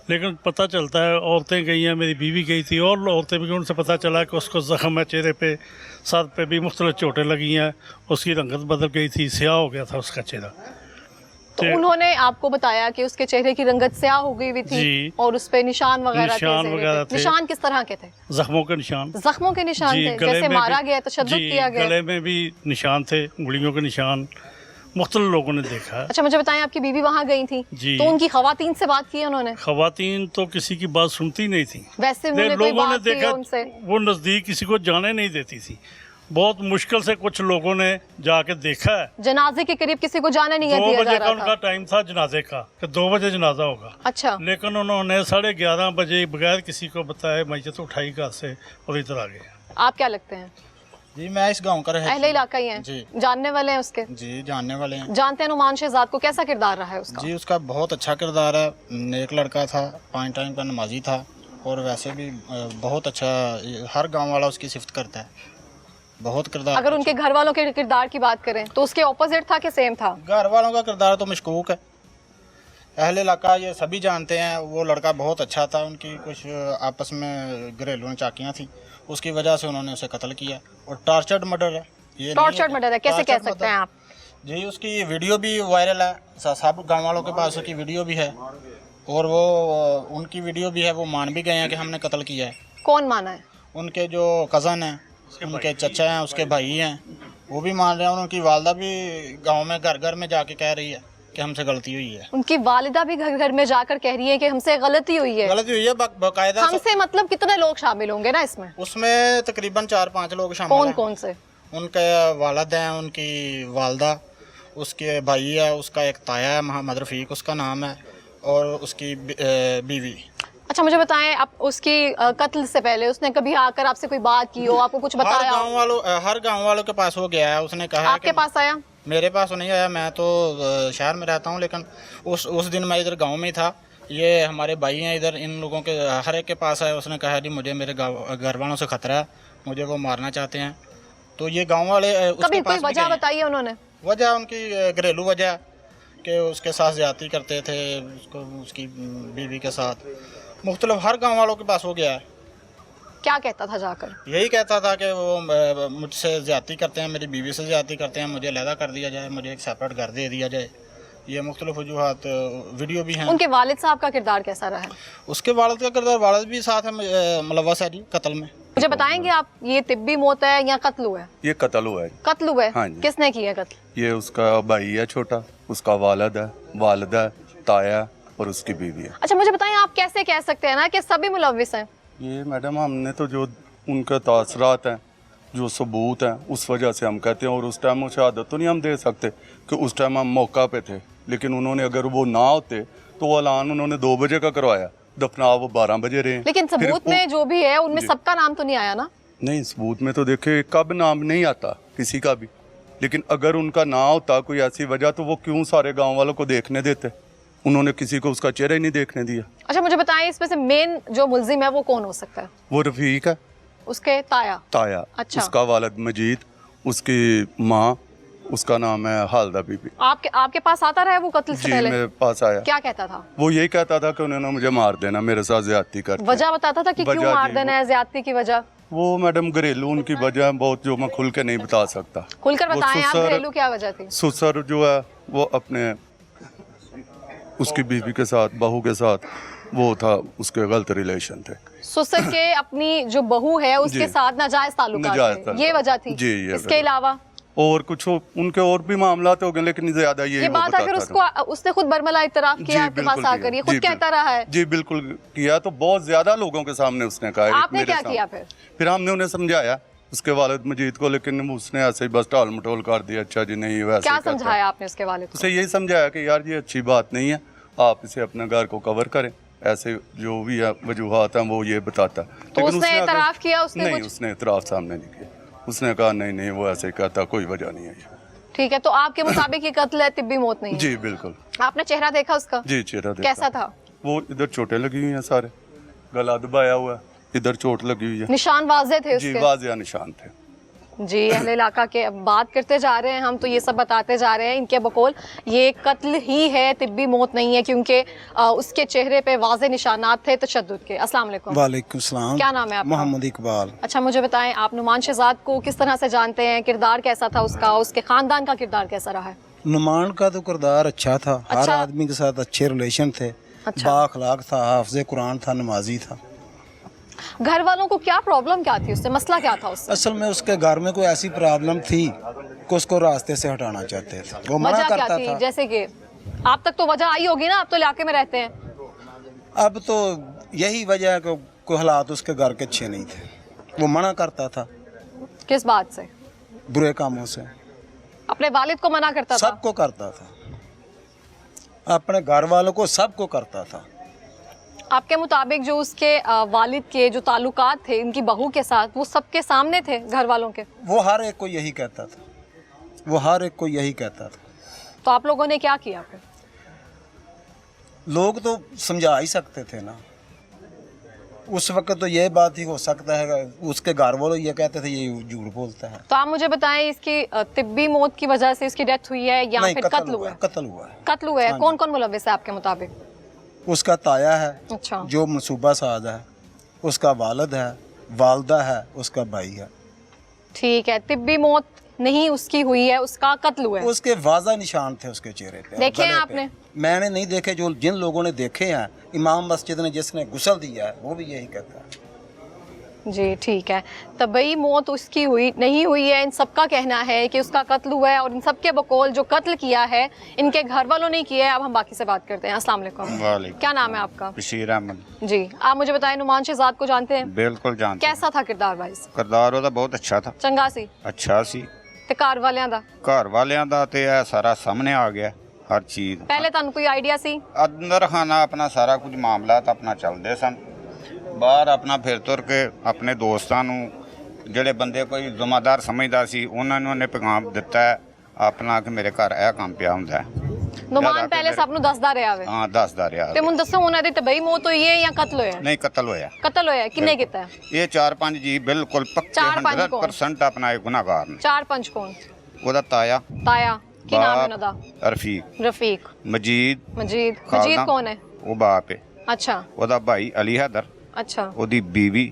لیکن پتہ چلتا ہے عورتیں گئی ہیں, میری بیوی گئی تھی اور عورتیں بھی, ان سے پتہ چلا کہ اس کو زخم ہے چہرے پہ, سر پہ بھی مختلف چوٹیں لگی ہیں, اس کی رنگت بدل گئی تھی, سیاہ ہو گیا تھا اس کا چہرہ. تو انہوں نے آپ کو بتایا کہ اس کے چہرے کی رنگت سیاہ ہو گئی ہوئی تھی؟ جی. اور اس پہ نشان وغیرہ تھے؟ نشان کس طرح کے تھے؟ زخموں کے نشان. زخموں کے نشان تھے, جیسے مارا گیا, تشدد کیا گیا؟ گلے میں بھی نشان تھے, انگلیوں کے نشان, مختلف لوگوں نے دیکھا ہے. اچھا مجھے بتائیں, آپ کی بیوی وہاں گئی تھی جی, تو ان کی خواتین سے بات کی انہوں نے؟ خواتین تو کسی کی بات سنتی نہیں تھی, ویسے انہوں نے کوئی بات کی ان سے؟ وہ نزدیک کسی کو جانے نہیں دیتی تھی, بہت مشکل سے کچھ لوگوں نے جا کے دیکھا ہے. جنازے کے قریب کسی کو جانے نہیں دیا جا رہا تھا؟ 2 بجے کا ان کا ٹائم تھا جنازے کا, کہ 2 بجے جنازہ ہوگا. اچھا. لیکن انہوں نے 11:30 بجے بغیر کسی کو بتائے میت اٹھائی گھر سے اور ادھر آ گئے. آپ کیا لگتے ہیں؟ जी मैं इस गांव का अहले रहता इलाका ही हैं, जी। जानने वाले हैं उसके? जी जानने वाले हैं जानते हैं नुमान शहजाद को, कैसा किरदार रहा है उसका? जी। उसका बहुत अच्छा किरदार है, नेक लड़का था, 5 टाइम का नमाजी था और वैसे भी बहुत अच्छा, हर गांव वाला उसकी सिफत करता है, बहुत किरदार। अगर उनके घर वालों के किरदार की बात करें तो उसके ऑपोजिट था कि सेम था? घर वालों का किरदार तो मशकूक है, अहले इलाका ये सभी जानते हैं। वो लड़का बहुत अच्छा था, उनकी कुछ आपस में घरेलू चाकियाँ थी, उसकी वजह से उन्होंने उसे कत्ल किया और टॉर्चर्ड मर्डर है ये। टॉर्चर्ड मर्डर है, कैसे कह सकते हैं आप? जी उसकी वीडियो भी वायरल है, सब गांव वालों के पास उसकी वीडियो भी है और वो उनकी वीडियो भी है, वो मान भी गए हैं कि हमने कत्ल किया है। कौन माना है? उनके जो कज़न हैं, उनके चचा हैं, उसके भाई हैं, वो भी मान रहे हैं। उनकी वालदा भी गांव में घर घर में जाके कह रही है कि हमसे गलती हुई है। उनकी वालिदा भी घर घर में जाकर कह रही है कि हमसे गलती हुई है। गलती हुई है बाकायदा। हमसे मतलब कितने लोग शामिल होंगे ना इसमें? उसमें तकरीबन 4-5 लोग शामिल कौन हैं। कौन से? उनके वालिद हैं, उनकी वालदा, उसके भाई है, उसका एक ताया है मोहम्मद रफ़ीक उसका नाम है, और उसकी बीवी। अच्छा मुझे बताएं, आप उसकी कत्ल से पहले उसने कभी आकर आपसे कोई बात की हो, आपको कुछ बताया हो? हर गांव वालों के पास वो गया है, उसने कहा आपके पास आया? मेरे पास नहीं आया, मैं तो शहर में रहता हूँ, लेकिन उस दिन मैं इधर गांव में ही था। ये हमारे भाई हैं इधर, इन लोगों के हर एक के पास आया। उसने कहा जी मुझे मेरे घर वालों से खतरा है, मुझे वो मारना चाहते हैं। तो ये गांव वाले कभी कोई वजह बताई है उन्होंने? वजह उनकी घरेलू वजह कि उसके साथ ज्यादती करते थे, उसको उसकी बीवी के साथ। मुख्तलिफ हर गांव वालों के पास हो गया है। क्या कहता था जाकर? यही कहता था कि वो मुझसे ज्यादती करते हैं, मेरी बीवी से ज्यादती करते हैं, मुझे अलहदा कर दिया जाए, मुझे एक सेपरेट घर दे दिया जाए। ये मुख्तलिफ वजूहात, वीडियो भी हैं। उनके वालिद साहब का किरदार कैसा रहा है? उसके वालिद का किरदार, वालिद भी साथ है मुलव्वस है जी कत्ल में। मुझे बताएंगे आप, ये तिब्बी मौत है या कत्ल हुआ है? ये कत्ल हुआ है। कत्ल हुआ है? हाँ जी। किसने किया कत्ल? ये उसका भाई है छोटा, उसका वालिद है, वालिदा है, ताया और उसकी बीवी है। अच्छा मुझे बताएं, आप कैसे कह सकते हैं ना कि सभी मुलव्विस हैं? ये मैडम हमने तो जो उनके तासरात हैं, जो सबूत हैं, उस वजह से हम कहते हैं। और उस टाइम वो शहादत तो नहीं हम दे सकते कि उस टाइम हम मौका पे थे, लेकिन उन्होंने अगर वो ना होते तो वो ऐलान उन्होंने 2 बजे का करवाया, दफनाव वो 12 बजे रहे। लेकिन सबूत में जो भी है उनमें सबका नाम तो नहीं आया ना? नहीं, सबूत में तो देखिए कब नाम नहीं आता किसी का भी, लेकिन अगर उनका ना होता कोई ऐसी वजह तो वो क्यों सारे गांव वालों को देखने देते? उन्होंने किसी को उसका चेहरा ही नहीं देखने दिया। अच्छा मुझे बताएं, इसमें से मेन जो मुल्जिम है वो कौन हो सकता है? वो रफीक है, उसके ताया? ताया। अच्छा। उसका वालिद मजीद, उसकी माँ, उसका नाम है हालदा बीबी। आपके पास आता रहा है वो कत्ल से जी पहले? मेरे पास आया। क्या कहता था? वो यही कहता था कि उन्होंने मुझे मार देना, मेरे साथ ज्यादती करते हैं। वजह बताता था कि क्यों वजह मार जी, देना है, ज्यादती की वजह? वो मैडम घरेलू उनकी वजह बहुत, जो मैं खुल के नहीं बता सकता। खुलकर वो बताएं आप, ससुर- घरेलू क्या वजह थी? ससुर जो है वो अपने उसकी बीवी के साथ, बहू के साथ, वो था, उसके गलत रिलेशन थे। ससुर के अपनी जो बहू है उसके जी। साथ नाजायज ताल्लुकात नाजायज थे, ये ताल्लुकात। वजह थी? जी, ये इसके वजह। अलावा और कुछ उनके और भी मामला हो गए, लेकिन ज्यादा ये वो बात अगर बताता था। उसने खुद बरमला इतराफ किया आपके बिल्कुल पास आकर, ये खुद जी, कहता रहा है? जी बिल्कुल किया, तो बहुत ज्यादा लोगों के सामने उसने कहा। एक आपने मेरे क्या सामने। किया फिर हमने उन्हें समझाया उसके वालिद मजीद को, लेकिन उसने ऐसे ही बस टाल मटोल कर दिया। अच्छा जी नहीं वैसे क्या करता है। समझाया आपने उसके वालिद को? उसे यही समझाया कि यार ये अच्छी बात नहीं है, आप इसे अपने घर को कवर करें। ऐसे जो भी है वजूहात हैं वो ये बताता है। तो उसने इतराफ किया? उसने नहीं, कुछ? उसने इतराफ सामने नहीं किया। उसने कहा नहीं वो ऐसे ही कहता, कोई वजह नहीं है। ठीक है, तो आपके मुताबिक ये कत्ल है, तिब्बी मौत नहीं है? जी बिल्कुल। आपने चेहरा देखा उसका? जी चेहरा देखा। कैसा था? वो इधर चोटें लगी हुई हैं, सारे गला दबाया हुआ है, इधर चोट लगी हुई है। निशान वाज़ेह थे जी उसके? वाज़ेह निशान थे। जी अहले इलाका के अब बात करते जा रहे हैं हम, तो ये सब बताते जा रहे हैं इनके बकौल ये कत्ल ही है, तिब्बी मौत नहीं है, क्योंकि उसके चेहरे पे वाज़ेह निशानात थे तशद्दुद के। अस्सलाम वालेकुम। वालेकुम सलाम। क्या नाम है आपका? मोहम्मद इकबाल। अच्छा मुझे बताएं, आप नुमान शहजाद को किस तरह से जानते हैं? किरदार कैसा था उसका? उसके खानदान का किरदार कैसा रहा है? नुमान का तो किरदार अच्छा था, हर अच्छा। आदमी के साथ अच्छे रिलेशन थे, अच्छा। बाअखलाक था, हाफिज़ कुरान था, नमाजी था। घर वालों को क्या प्रॉब्लम क्या थी उससे? मसला क्या था उससे? असल में उसके घर में कोई ऐसी प्रॉब्लम थी कि उसको रास्ते से हटाना चाहते थे, वो मना वजह क्या करता थी? था। जैसे कि आप तक तो वजह आई होगी ना, आप तो इलाके में रहते हैं। अब तो यही वजह है कि कोई हालात उसके घर के अच्छे नहीं थे, वो मना करता था किस बात से? बुरे कामों से। अपने वालिद को मना करता था? सबको करता था, अपने घर वालों को सबको करता था। आपके मुताबिक जो उसके वालिद के जो ताल्लुकात थे इनकी बहू के साथ, वो सबके सामने थे घर वालों के? वो हर एक को यही कहता था, वो हर एक को यही कहता था। तो आप लोगों ने क्या किया फिर? लोग तो समझा ही सकते थे ना, उस वक्त तो ये बात ही हो सकता है, उसके घर वालों ये कहते थे ये झूठ बोलता है। तो आप मुझे बताएं, इसकी तिब्बी मौत की वजह से इसकी डेथ हुई है या नहीं, फिर कत्ल हुआ है? कत्ल हुआ है। कत्ल हुआ है। हाँ कौन कौन मुलव्विस है आपके मुताबिक? उसका ताया है अच्छा, जो मनसूबा साज है, उसका वालिद है, वालदा है, उसका भाई है। ठीक है, तिब्बी मौत नहीं उसकी हुई है, उसका कत्ल हुआ है। उसके वाज़ा निशान थे उसके चेहरे पे। देखे हैं गले पे। आपने? मैंने नहीं देखे, जो जिन लोगों ने देखे हैं, इमाम मस्जिद ने जिसने गुस्ल दिया है वो भी यही कहता है। जी ठीक है, तबई मौत उसकी हुई नहीं हुई है, इन सबका कहना है कि उसका कत्ल हुआ है, और इन सबके बकौल जो कत्ल किया है इनके घर वालों ने किया है। अब हम बाकी से बात करते हैं। अस्सलाम वालेकुम। वालेकुम। क्या नाम है आपका? बशीर अहमद। जी, आप मुझे बताएं, नुमान शहजाद को जानते हैं? बिल्कुल जानते कैसा था किरदार वाइज? किरदार ਉਹਦਾ ਬਹੁਤ ਅੱਛਾ था। ਚੰਗਾ ਸੀ ਅੱਛਾ ਸੀ। ਤੇ ਘਰ ਵਾਲਿਆਂ ਦਾ? ਘਰ ਵਾਲਿਆਂ ਦਾ ਤੇ ਇਹ ਸਾਰਾ ਸਾਹਮਣੇ ਆ ਗਿਆ ਹਰ ਚੀਜ਼। ਪਹਿਲੇ ਤੁਹਾਨੂੰ ਕੋਈ ਆਈਡੀਆ ਸੀ? ਅੰਦਰ ਖਾਨਾ ਆਪਣਾ ਸਾਰਾ ਕੁਝ ਮਾਮਲਾਤ ਆਪਣਾ ਚੱਲਦੇ ਸਨ। ਬਾਹਰ ਆਪਣਾ ਫਿਰ ਤੁਰ ਕੇ ਆਪਣੇ ਦੋਸਤਾਂ ਨੂੰ ਜਿਹੜੇ ਬੰਦੇ ਕੋਈ ਜ਼ਿੰਮੇਦਾਰ ਸਮਝਦਾ ਸੀ ਉਹਨਾਂ ਨੂੰ ਉਹਨੇ ਪੈਗਾਮ ਦਿੱਤਾ ਆਪਣਾ ਕਿ ਮੇਰੇ ਘਰ ਇਹ ਕੰਮ ਪਿਆ ਹੁੰਦਾ ਹੈ। ਨੁਮਾਨ ਪਹਿਲੇ ਸਭ ਨੂੰ ਦੱਸਦਾ ਰਿਹਾ ਵੇ? ਹਾਂ ਦੱਸਦਾ ਰਿਹਾ। ਤੇ ਮੈਨੂੰ ਦੱਸੋ, ਉਹਨਾਂ ਦੀ ਤਬਈ ਮੌਤ ਹੋਈ ਹੈ ਜਾਂ ਕਤਲ ਹੋਇਆ? ਨਹੀਂ ਕਤਲ ਹੋਇਆ। ਕਤਲ ਹੋਇਆ। ਕਿੰਨੇ ਕੀਤਾ ਹੈ? ਇਹ 4-5 ਜੀ ਬਿਲਕੁਲ ਪੱਕੇ ਚਾਰ ਪੰਜ ਕੌਣ? 100% ਆਪਣਾ ਇਹ ਗੁਨਾਹਗਾਰ ਨੇ। 4-5 ਕੌਣ? ਉਹਦਾ ਤਾਇਆ ਤਾਇਆ ਕੀ ਨਾਮ ਹੈ ਉਹਨਾਂ ਦਾ? ਰਫੀਕ। ਰਫੀਕ। ਮਜੀਦ ਮਜੀਦ। ਖਾਲਦਾ। ਮਜੀਦ ਕੌਣ ਹੈ? ਉਹ ਬਾਪ ਹੈ। ਅੱਛਾ ਉਹਦਾ ਭਾਈ ਅਲੀ ਹੈਦਰ, ਅੱਛਾ। ਉਹਦੀ ਬੀਵੀ,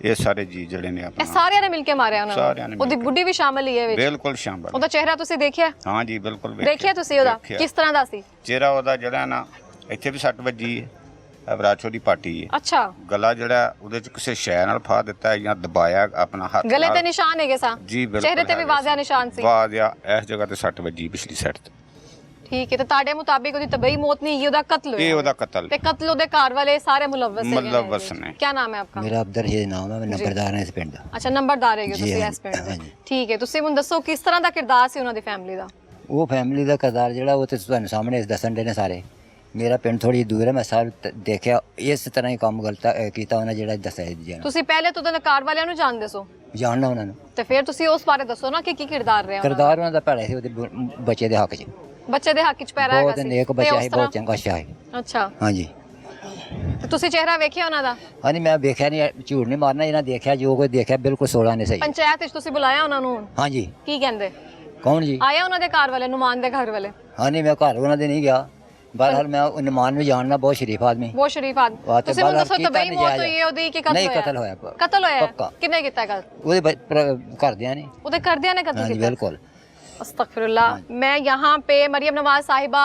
ਇਹ ਸਾਰੇ ਜੀ ਜਿਹੜੇ ਨੇ ਇਹ ਆਪਣਾ ਸਾਰਿਆਂ ਨੇ ਮਿਲ ਕੇ ਮਾਰਿਆ ਉਹਨਾਂ ਸਾਰਿਆਂ ਨੇ ਨੂੰ? ਮਿਲ ਉਹਦੀ ਕੇ। ਬੁੱਢੀ ਵੀ ਸ਼ਾਮਲ ਹੀ ਹੈ ਵਿੱਚ? ਬਿਲਕੁਲ ਸ਼ਾਮਲ। ਉਹਦਾ ਚਿਹਰਾ ਤੁਸੀਂ ਦੇਖਿਆ? ਹਾਂ ਜੀ ਬਿਲਕੁਲ ਦੇਖਿਆ ਤੁਸੀਂ ਉਹਦਾ? ਦੇਖਿਆ। ਕਿਸ ਤਰ੍ਹਾਂ ਦਾ ਸੀ ਚਿਹਰਾ ਉਹਦਾ ਜਿਹੜਾ ਨਾ ਇੱਥੇ ਵੀ ਸੱਟ ਵੱਜੀ ਹੈ, ਬਰਾਚੋ ਦੀ ਪਾਟੀ ਹੈ। ਅੱਛਾ, ਗਲਾ ਜਿਹੜਾ ਉਹਦੇ ਚ ਕਿਸੇ ਸ਼ੈ ਨਾਲ ਫਾ ਦਿੱਤਾ ਹੈ ਜਾਂ ਦਬਾਇਆ ਆਪਣਾ ਹੱਥ ਗਲੇ ਨਾਲ। ਤੇ ਨਿਸ਼ਾਨ ਹੈਗੇ ਸਾ? ਜੀ ਬਿਲਕੁਲ ਚਿਹਰੇ ਤੇ ਵੀ ਹੈਗੇ ਵਾਜ਼ਿਆ ਸੀ। ਨਿਸ਼ਾਨ ਸੀ? ਵਾਜ਼ਿਆ ਇਸ ਜਗ੍ਹਾ ਤੇ ਸੱਟ ਵੱਜੀ ਪਿਛਲੀ ਸਾਈਡ ਤੇ। ਠੀਕ ਹੈ, ਤੇ ਤੁਹਾਡੇ ਮੁਤਾਬਿਕ ਉਹਦੀ ਤਬਈ ਮੌਤ ਨਹੀਂ, ਉਹਦਾ ਕਤਲ ਹੋਇਆ? ਇਹ ਉਹਦਾ ਕਤਲ। ਤੇ ਕਤਲ ਉਹਦੇ ਘਰ ਵਾਲੇ ਸਾਰੇ ਮੁਲਵਸ ਹੈਗੇ ਨੇ? ਮੁਲਵਸ ਨੇ। ਕੀ ਨਾਮ ਹੈ ਆਪਕਾ? ਮੇਰਾ ਅਬਦਰ ਹੀ ਨਾਮ ਹੈ, ਮੈਂ ਨੰਬਰਦਾਰ ਹਾਂ ਇਸ ਪਿੰਡ ਦਾ। ਅੱਛਾ, ਨੰਬਰਦਾਰ ਹੈਗੇ ਜੀ, ਤੁਸੀਂ ਹਾਂਜੀ, ਇਸ ਪਿੰਡ ਦੇ? ਹਾਂਜੀ। ਠੀਕ ਹੈ, ਤੁਸੀਂ ਮੈਨੂੰ ਦੱਸੋ ਕਿਸ ਤਰ੍ਹਾਂ ਦਾ ਕਿਰਦਾਰ ਸੀ ਉਹਨਾਂ ਦੀ ਫੈਮਿਲੀ ਦਾ? ਉਹ ਫੈਮਿਲੀ ਦਾ ਕਿਰਦਾਰ ਜਿਹੜਾ ਉਹ ਤੇ ਤੁਹਾਨੂੰ ਸਾਹਮਣੇ ਦੱਸਣ ਦੇ ਨੇ ਸਾਰੇ। ਮੇਰਾ ਪਿੰਡ ਥੋੜੀ ਦੂਰ ਹੈ, ਮੈਂ ਸਾਰ ਦੇਖਿਆ ਇਸ ਤਰ੍ਹਾਂ ਹੀ ਕੰਮ ਗਲਤ ਕੀਤਾ ਉਹਨਾਂ ਜਿਹੜਾ ਦੱਸਿਆ ਜੀ। ਤੁਸੀਂ ਪਹਿਲੇ ਤੋਂ ਉਹਦੇ ਘਰ ਵਾਲਿਆਂ ਨੂੰ ਜਾਣਦੇ ਸੋ? ਜਾਣਨਾ ਉਹਨਾਂ ਨੂੰ। ਤੇ ਫਿਰ ਤੁਸੀਂ ਉਸ ਬਾਰੇ ਦੱਸੋ ਨਾ ਕਿ ਕੀ ਕਿਰਦਾਰ ਰਿਹਾ ਉਹਨਾਂ ਦਾ? ਕਿਰਦਾਰ ਉਹਨਾਂ ਦਾ ਭੈੜਾ ਸੀ, ਉਹਦੇ ਬੱਚੇ ਦੇ ਹੱਕ 'ਚ ਬੱਚੇ ਦੇ ਹੱਕ 'ਚ ਪੈਰਾ ਹੈਗਾ ਬਹੁਤ ਸੀ? ਨੇਕ ਤੇ ਬੱਚਾ ਉਸ ਸੀ, ਤਰ੍ਹਾਂ? ਬਹੁਤ ਚੰਗਾ ਅੱਛਾ ਸੀ। ਅੱਛਾ, ਹਾਂਜੀ ਤੇ ਤੁਸੀਂ ਚਿਹਰਾ ਵੇਖਿਆ ਉਹਨਾਂ ਦਾ? ਹਾਂਜੀ, ਮੈਂ ਵੇਖਿਆ ਨਹੀਂ, ਝੂਠ ਨਹੀਂ ਮਾਰਨਾ, ਇਹਨਾਂ ਦੇਖਿਆ ਜੋ ਕੋਈ ਦੇਖਿਆ ਬਿਲਕੁਲ 16 ਨੇ ਸਹੀ। ਪੰਚਾਇਤ ਵਿੱਚ ਤੁਸੀਂ ਬੁਲਾਇਆ ਉਹਨਾਂ ਨੂੰ? ਹਾਂਜੀ। ਕੀ ਕਹਿੰਦੇ? ਕੌਣ ਜੀ? ਆਇਆ ਉਹਨਾਂ ਦੇ ਘਰ ਵਾਲੇ, ਨੁਮਾਨ ਦੇ ਘਰ ਵਾਲੇ? ਹਾਂਜੀ, ਮੈਂ ਘਰ ਉਹਨਾਂ ਦੇ ਨਹੀਂ ਗਿਆ। ਬਹਰਹਾਲ ਮੈਂ ਉਹ ਨਿਮਾਨ ਨੂੰ ਜਾਣਨਾ, ਬਹੁਤ ਸ਼ਰੀਫ ਆਦਮੀ। ਬਹੁਤ ਸ਼ਰੀਫ ਆਦਮੀ। ਵਾਹ, ਤੇ ਤੁਸੀਂ ਮੈਨੂੰ ਬਾਹਰ ਦੱਸੋ, ਕੀਤਾ ਤਬਈ ਮੌਤ ਨਜਾਇਜ਼ ਹੋਈ ਹੈ ਉਹਦੀ ਕਿ ਕਤਲ ਹੋਇਆ? ਨਹੀਂ, ਕਤਲ ਹੋਇਆ। ਕਤਲ ਹੋਇਆ? ਪੱਕਾ। ਕਿੰਨੇ ਕੀਤਾ ਕਤਲ? ਉਹਦੇ ਘਰਦਿਆਂ ਨੇ। ਉਹਦੇ ਘਰਦਿਆਂ ਨੇ ਕਤਲ ਹਾਂਜੀ ਕੀਤਾ? ਬਿल्कुल। अस्तगफिरुल्लाह। मैं यहाँ पे मरियम नवाज साहिबा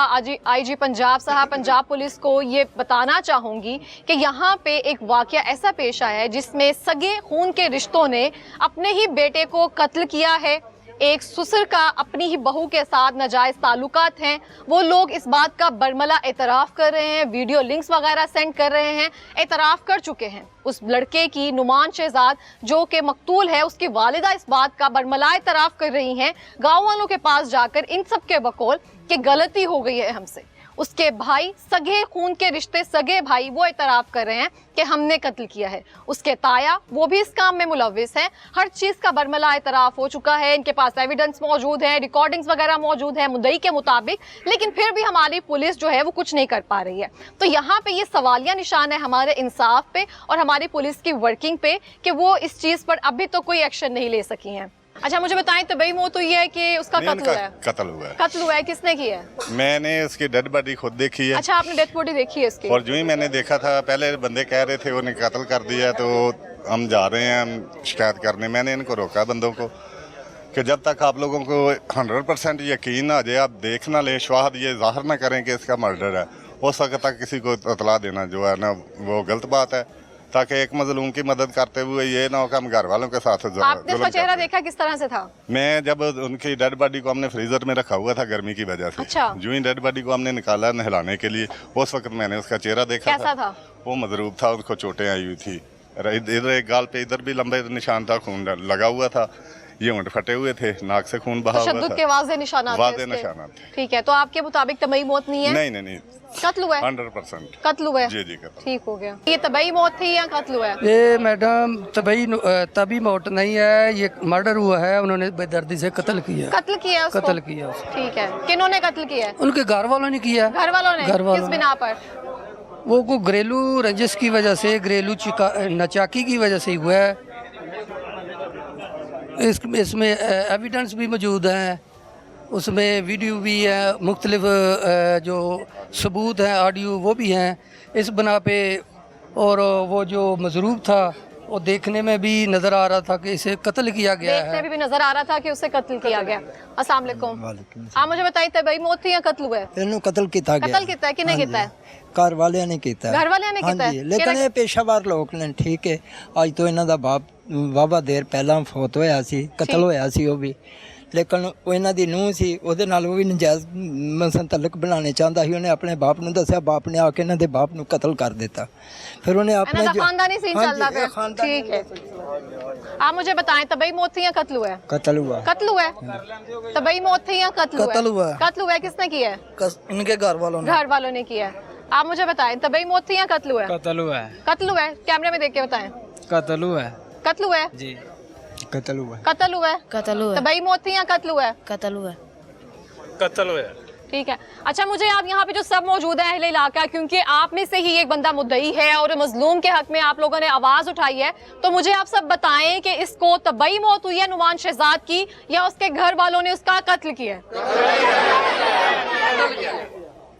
आईजी पंजाब साहब पंजाब पुलिस को ये बताना चाहूँगी कि यहाँ पे एक वाक़या ऐसा पेश आया है जिसमें सगे खून के रिश्तों ने अपने ही बेटे को कत्ल किया है। एक ससुर का अपनी ही बहू के साथ नाजायज़ ताल्लुकात हैं। वो लोग इस बात का बरमला एतराफ़ कर रहे हैं, वीडियो लिंक्स वगैरह सेंड कर रहे हैं, एतराफ़ कर चुके हैं। उस लड़के की नुमान शहजाद जो कि मकतूल है, उसकी वालिदा इस बात का बरमला एतराफ़ कर रही हैं गाँव वालों के पास जाकर इन सब के बकौल कि गलती हो गई है हमसे। उसके भाई, सगे खून के रिश्ते सगे भाई, वो एतराफ़ कर रहे हैं कि हमने कत्ल किया है। उसके ताया, वो भी इस काम में मुलविस हैं। हर चीज़ का बरमला एतराफ़ हो चुका है, इनके पास एविडेंस मौजूद है, रिकॉर्डिंग्स वगैरह मौजूद है मुद्दई के मुताबिक, लेकिन फिर भी हमारी पुलिस जो है वो कुछ नहीं कर पा रही है। तो यहाँ पे ये सवालिया निशान है हमारे इंसाफ पे और हमारी पुलिस की वर्किंग पे कि वो इस चीज़ पर अभी तो कोई एक्शन नहीं ले सकी हैं। अच्छा, मुझे बताएं, तबई मौत हुई है कि उसका कत्ल हुआ है? कत्ल हुआ है। कत्ल हुआ है, किसने किया है? मैंने उसकी डेड बॉडी खुद देखी है। अच्छा, आपने डेथ बॉडी देखी है इसकी? और जो ही मैंने देखा था, पहले बंदे कह रहे थे उन्हें कत्ल कर दिया, तो हम जा रहे हैं हम शिकायत करने। मैंने इनको रोका बंदों को कि जब तक आप लोगों को 100% यकीन आ जाए, आप देख ना लें, शवाहद ये जाहिर ना करें कि इसका मर्डर है, उस वक्त तक किसी को इतला देना जो है ना वो गलत बात है, ताकि एक मजलूम की मदद करते हुए ये ना हो कि हम घर वालों के साथ आपने उसका चेहरा देखा किस तरह से था? मैं जब उनकी डेड बॉडी को हमने फ्रीजर में रखा हुआ था गर्मी की वजह से, अच्छा। जो ही डेड बॉडी को हमने निकाला नहलाने के लिए, उस वक्त मैंने उसका चेहरा देखा। कैसा था? वो मजरूब था, उसको चोटें आई हुई थी, इधर एक गाल पे इधर भी लंबे निशान था, खून लगा हुआ था। ये होंठ फटे हुए थे, नाक से खून बहा हुआ तशद्दुद था। के वाज़े निशानात हैं वाज़े इसके। निशानात थे। ठीक है, तो आपके मुताबिक तबई मौत नहीं है? नहीं कत्ल हुआ है? 100%। कत्ल हुआ है? जी जी कत्ल। ठीक हो गया। ये तबई मौत थी या कत्ल हुआ है? ये मैडम तभी मौत नहीं है, ये मर्डर हुआ है, उन्होंने बेदर्दी से कत्ल किया। कत्ल किया है उसको? कत्ल किया उसको। ठीक है, किन्होंने कत्ल किया है? उनके घर वालों ने किया। घर वालों ने? घर वालों किस ने। बिना पर? वो को घरेलू रंजिश की वजह से, घरेलू नचाकी की वजह से हुआ है। इसमें एविडेंस भी मौजूद हैं, उसमें वीडियो भी है, मुख्तलिफ जो सबूत हैं, ऑडियो वो भी हैं इस बना पे। और वो जो मजरूब था वो देखने में भी नज़र आ रहा था कि इसे कत्ल किया गया है। देखने में भी नजर आ रहा था कि उसे कत्ल किया गया। अस्सलाम वालेकुम। आप मुझे बताइए तबई मौत थी या कत्ल हुआ है? ਇਹਨੂੰ ਕਤਲ ਕੀਤਾ ਗਿਆ। कत्ल कितना है? किने कितना है? ਘਰ ਵਾਲਿਆਂ ਨੇ ਕੀਤਾ ਹੈ। घर वाले ने किया है? ਲੇਕਿਨ ਇਹ ਪੇਸ਼ਾਵਰ ਲੋਕ ਨੇ, ਠੀਕ ਹੈ। ਅੱਜ ਤੋਂ ਇਹਨਾਂ ਦਾ ਬਾਪ ਵਾਹਵਾ ਦੇਰ ਪਹਿਲਾਂ ਫੌਤ ਹੋਇਆ ਸੀ, ਕਤਲ ਹੋਇਆ ਸੀ ਉਹ ਵੀ। ਲੇਕਿਨ ਉਹ ਇਹਨਾਂ ਦੀ ਨੂੰਹ ਸੀ, ਉਹਦੇ ਨਾਲ ਉਹ ਵੀ ਨਜਾਇਜ਼ ਮਸਲ ਤਲਕ ਬਣਾਉਣੇ ਚਾਹੁੰਦਾ ਸੀ। ਉਹਨੇ ਆਪਣੇ ਬਾਪ ਨੂੰ ਦੱਸਿਆ, ਬਾਪ ਨੇ ਆ ਕੇ ਇਹਨਾਂ ਦੇ ਬਾਪ ਨੂੰ ਕਤਲ ਕਰ ਦਿੱਤਾ। ਫਿਰ ਉਹਨੇ ਆਪਣੇ इन्होंने खानदानी सीन चल रहा है। खानदानी ठीक है, आप मुझे बताएं तबई मौत थी या कत्ल हुआ है? कत्ल हुआ। कत्ल हुआ है। तबई मौत थी या कत्ल हुआ है? कत्ल हुआ है। कत्ल हुआ है। किसने किया है? उनके घर वालों ने। घर वालों ने किया है। आप मुझे बताएं तबई मौत थी या कत्ल हुआ है? कत्ल हुआ है। कत्ल हुआ है। कैमरे में देख के बताएं। कत्ल हुआ है कत्ल हुआ है। जी। कत्ल हुआ। कत्ल हुआ है। कत्ल हुआ तबई मौत थी या कत्ल हुआ है? कत्ल हुआ कत्ल हुआ। ठीक है। अच्छा, मुझे आप यहाँ पे जो सब मौजूद है अहले इलाका, क्योंकि आप में से ही एक बंदा मुद्दई है और मजलूम के हक में आप लोगों ने आवाज उठाई है, तो मुझे आप सब बताएं कि इसको तबई मौत हुई है नुमान शहजाद की या उसके घर वालों ने उसका कत्ल किया है?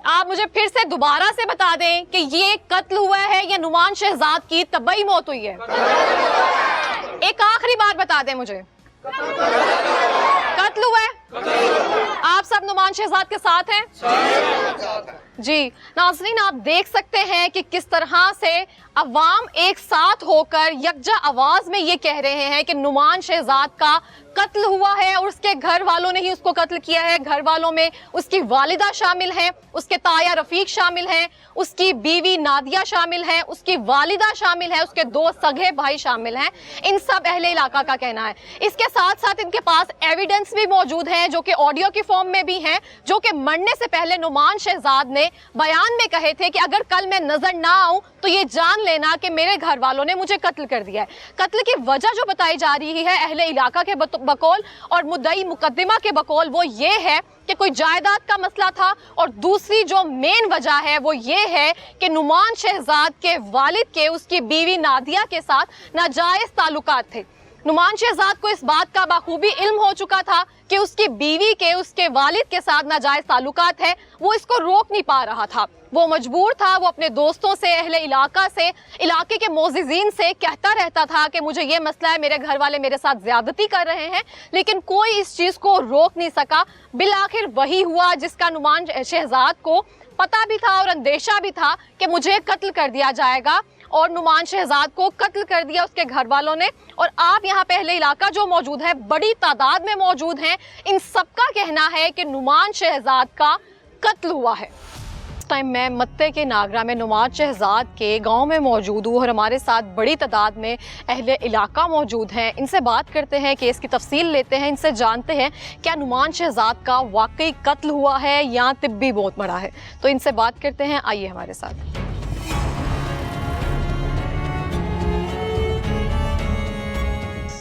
आप मुझे फिर से दोबारा से बता दें कि ये कत्ल हुआ है या नुमान शहजाद की तबई मौत हुई है। एक आखिरी बार बता दें मुझे, कत्ल हुआ है? आप सब नुमान शहजाद के साथ हैं? जी नाज़रीन, आप देख सकते हैं कि किस तरह से अवाम एक साथ होकर यकजा आवाज में ये कह रहे हैं कि नुमान शहजाद का कत्ल हुआ है और उसके घर वालों ने ही उसको कत्ल किया है। घर वालों में उसकी वालिदा शामिल है, उसके ताया रफीक शामिल हैं, उसकी बीवी नादिया शामिल है, उसकी वालिदा शामिल है, उसके दो सगे भाई शामिल हैं। इन सब अहले इलाका का कहना है। इसके साथ साथ इनके पास एविडेंस भी मौजूद है जो कि ऑडियो की फॉर्म में भी हैं, जो कि मरने से पहले नुमान शहजाद ने बयान में कहे थे कि अगर कल मैं नजर ना आऊं तो ये जान लेना कि मेरे घर वालों ने मुझे कत्ल कर दिया है। कत्ल की वजह जो बताई जा रही है अहले इलाका के बकौल और मुद्दई मुकद्दमा के बकौल वो ये है कि कोई जायदाद का मसला था, और दूसरी जो मेन वजह है वो ये है कि नुमान शहजाद के वालिद के उसकी बीवी नादिया के साथ नाजायज ताल्लुकात थे। नुमान शहजाद को इस बात का बाखूबी इल्म हो चुका था कि उसकी बीवी के उसके वालिद के साथ नाजायज ताल्लुकात है। वो इसको रोक नहीं पा रहा था, वो मजबूर था। वो अपने दोस्तों से, अहले इलाका से, इलाके के मोजिज़ीन से कहता रहता था कि मुझे ये मसला है, मेरे घर वाले मेरे साथ ज्यादती कर रहे हैं, लेकिन कोई इस चीज़ को रोक नहीं सका। बिलाखिर वही हुआ जिसका नुमान शहजाद को पता भी था और अंदेशा भी था कि मुझे कत्ल कर दिया जाएगा, और नुमान शहजाद को कत्ल कर दिया उसके घर वालों ने। और आप यहाँ पे अहले इलाका जो मौजूद है, बड़ी तादाद में मौजूद हैं, इन सबका कहना है कि नुमान शहजाद का कत्ल हुआ है। इस टाइम मैं मत्ते के नागरा में नुमान शहजाद के गांव में मौजूद हूँ और हमारे साथ बड़ी तादाद में अहले इलाका मौजूद हैं। इनसे बात करते हैं, केस की तफसील लेते हैं, इनसे जानते हैं क्या नुमान शहजाद का वाकई कत्ल हुआ है या तिब्बी मौत मरा है। तो इनसे बात करते हैं, आइए हमारे साथ।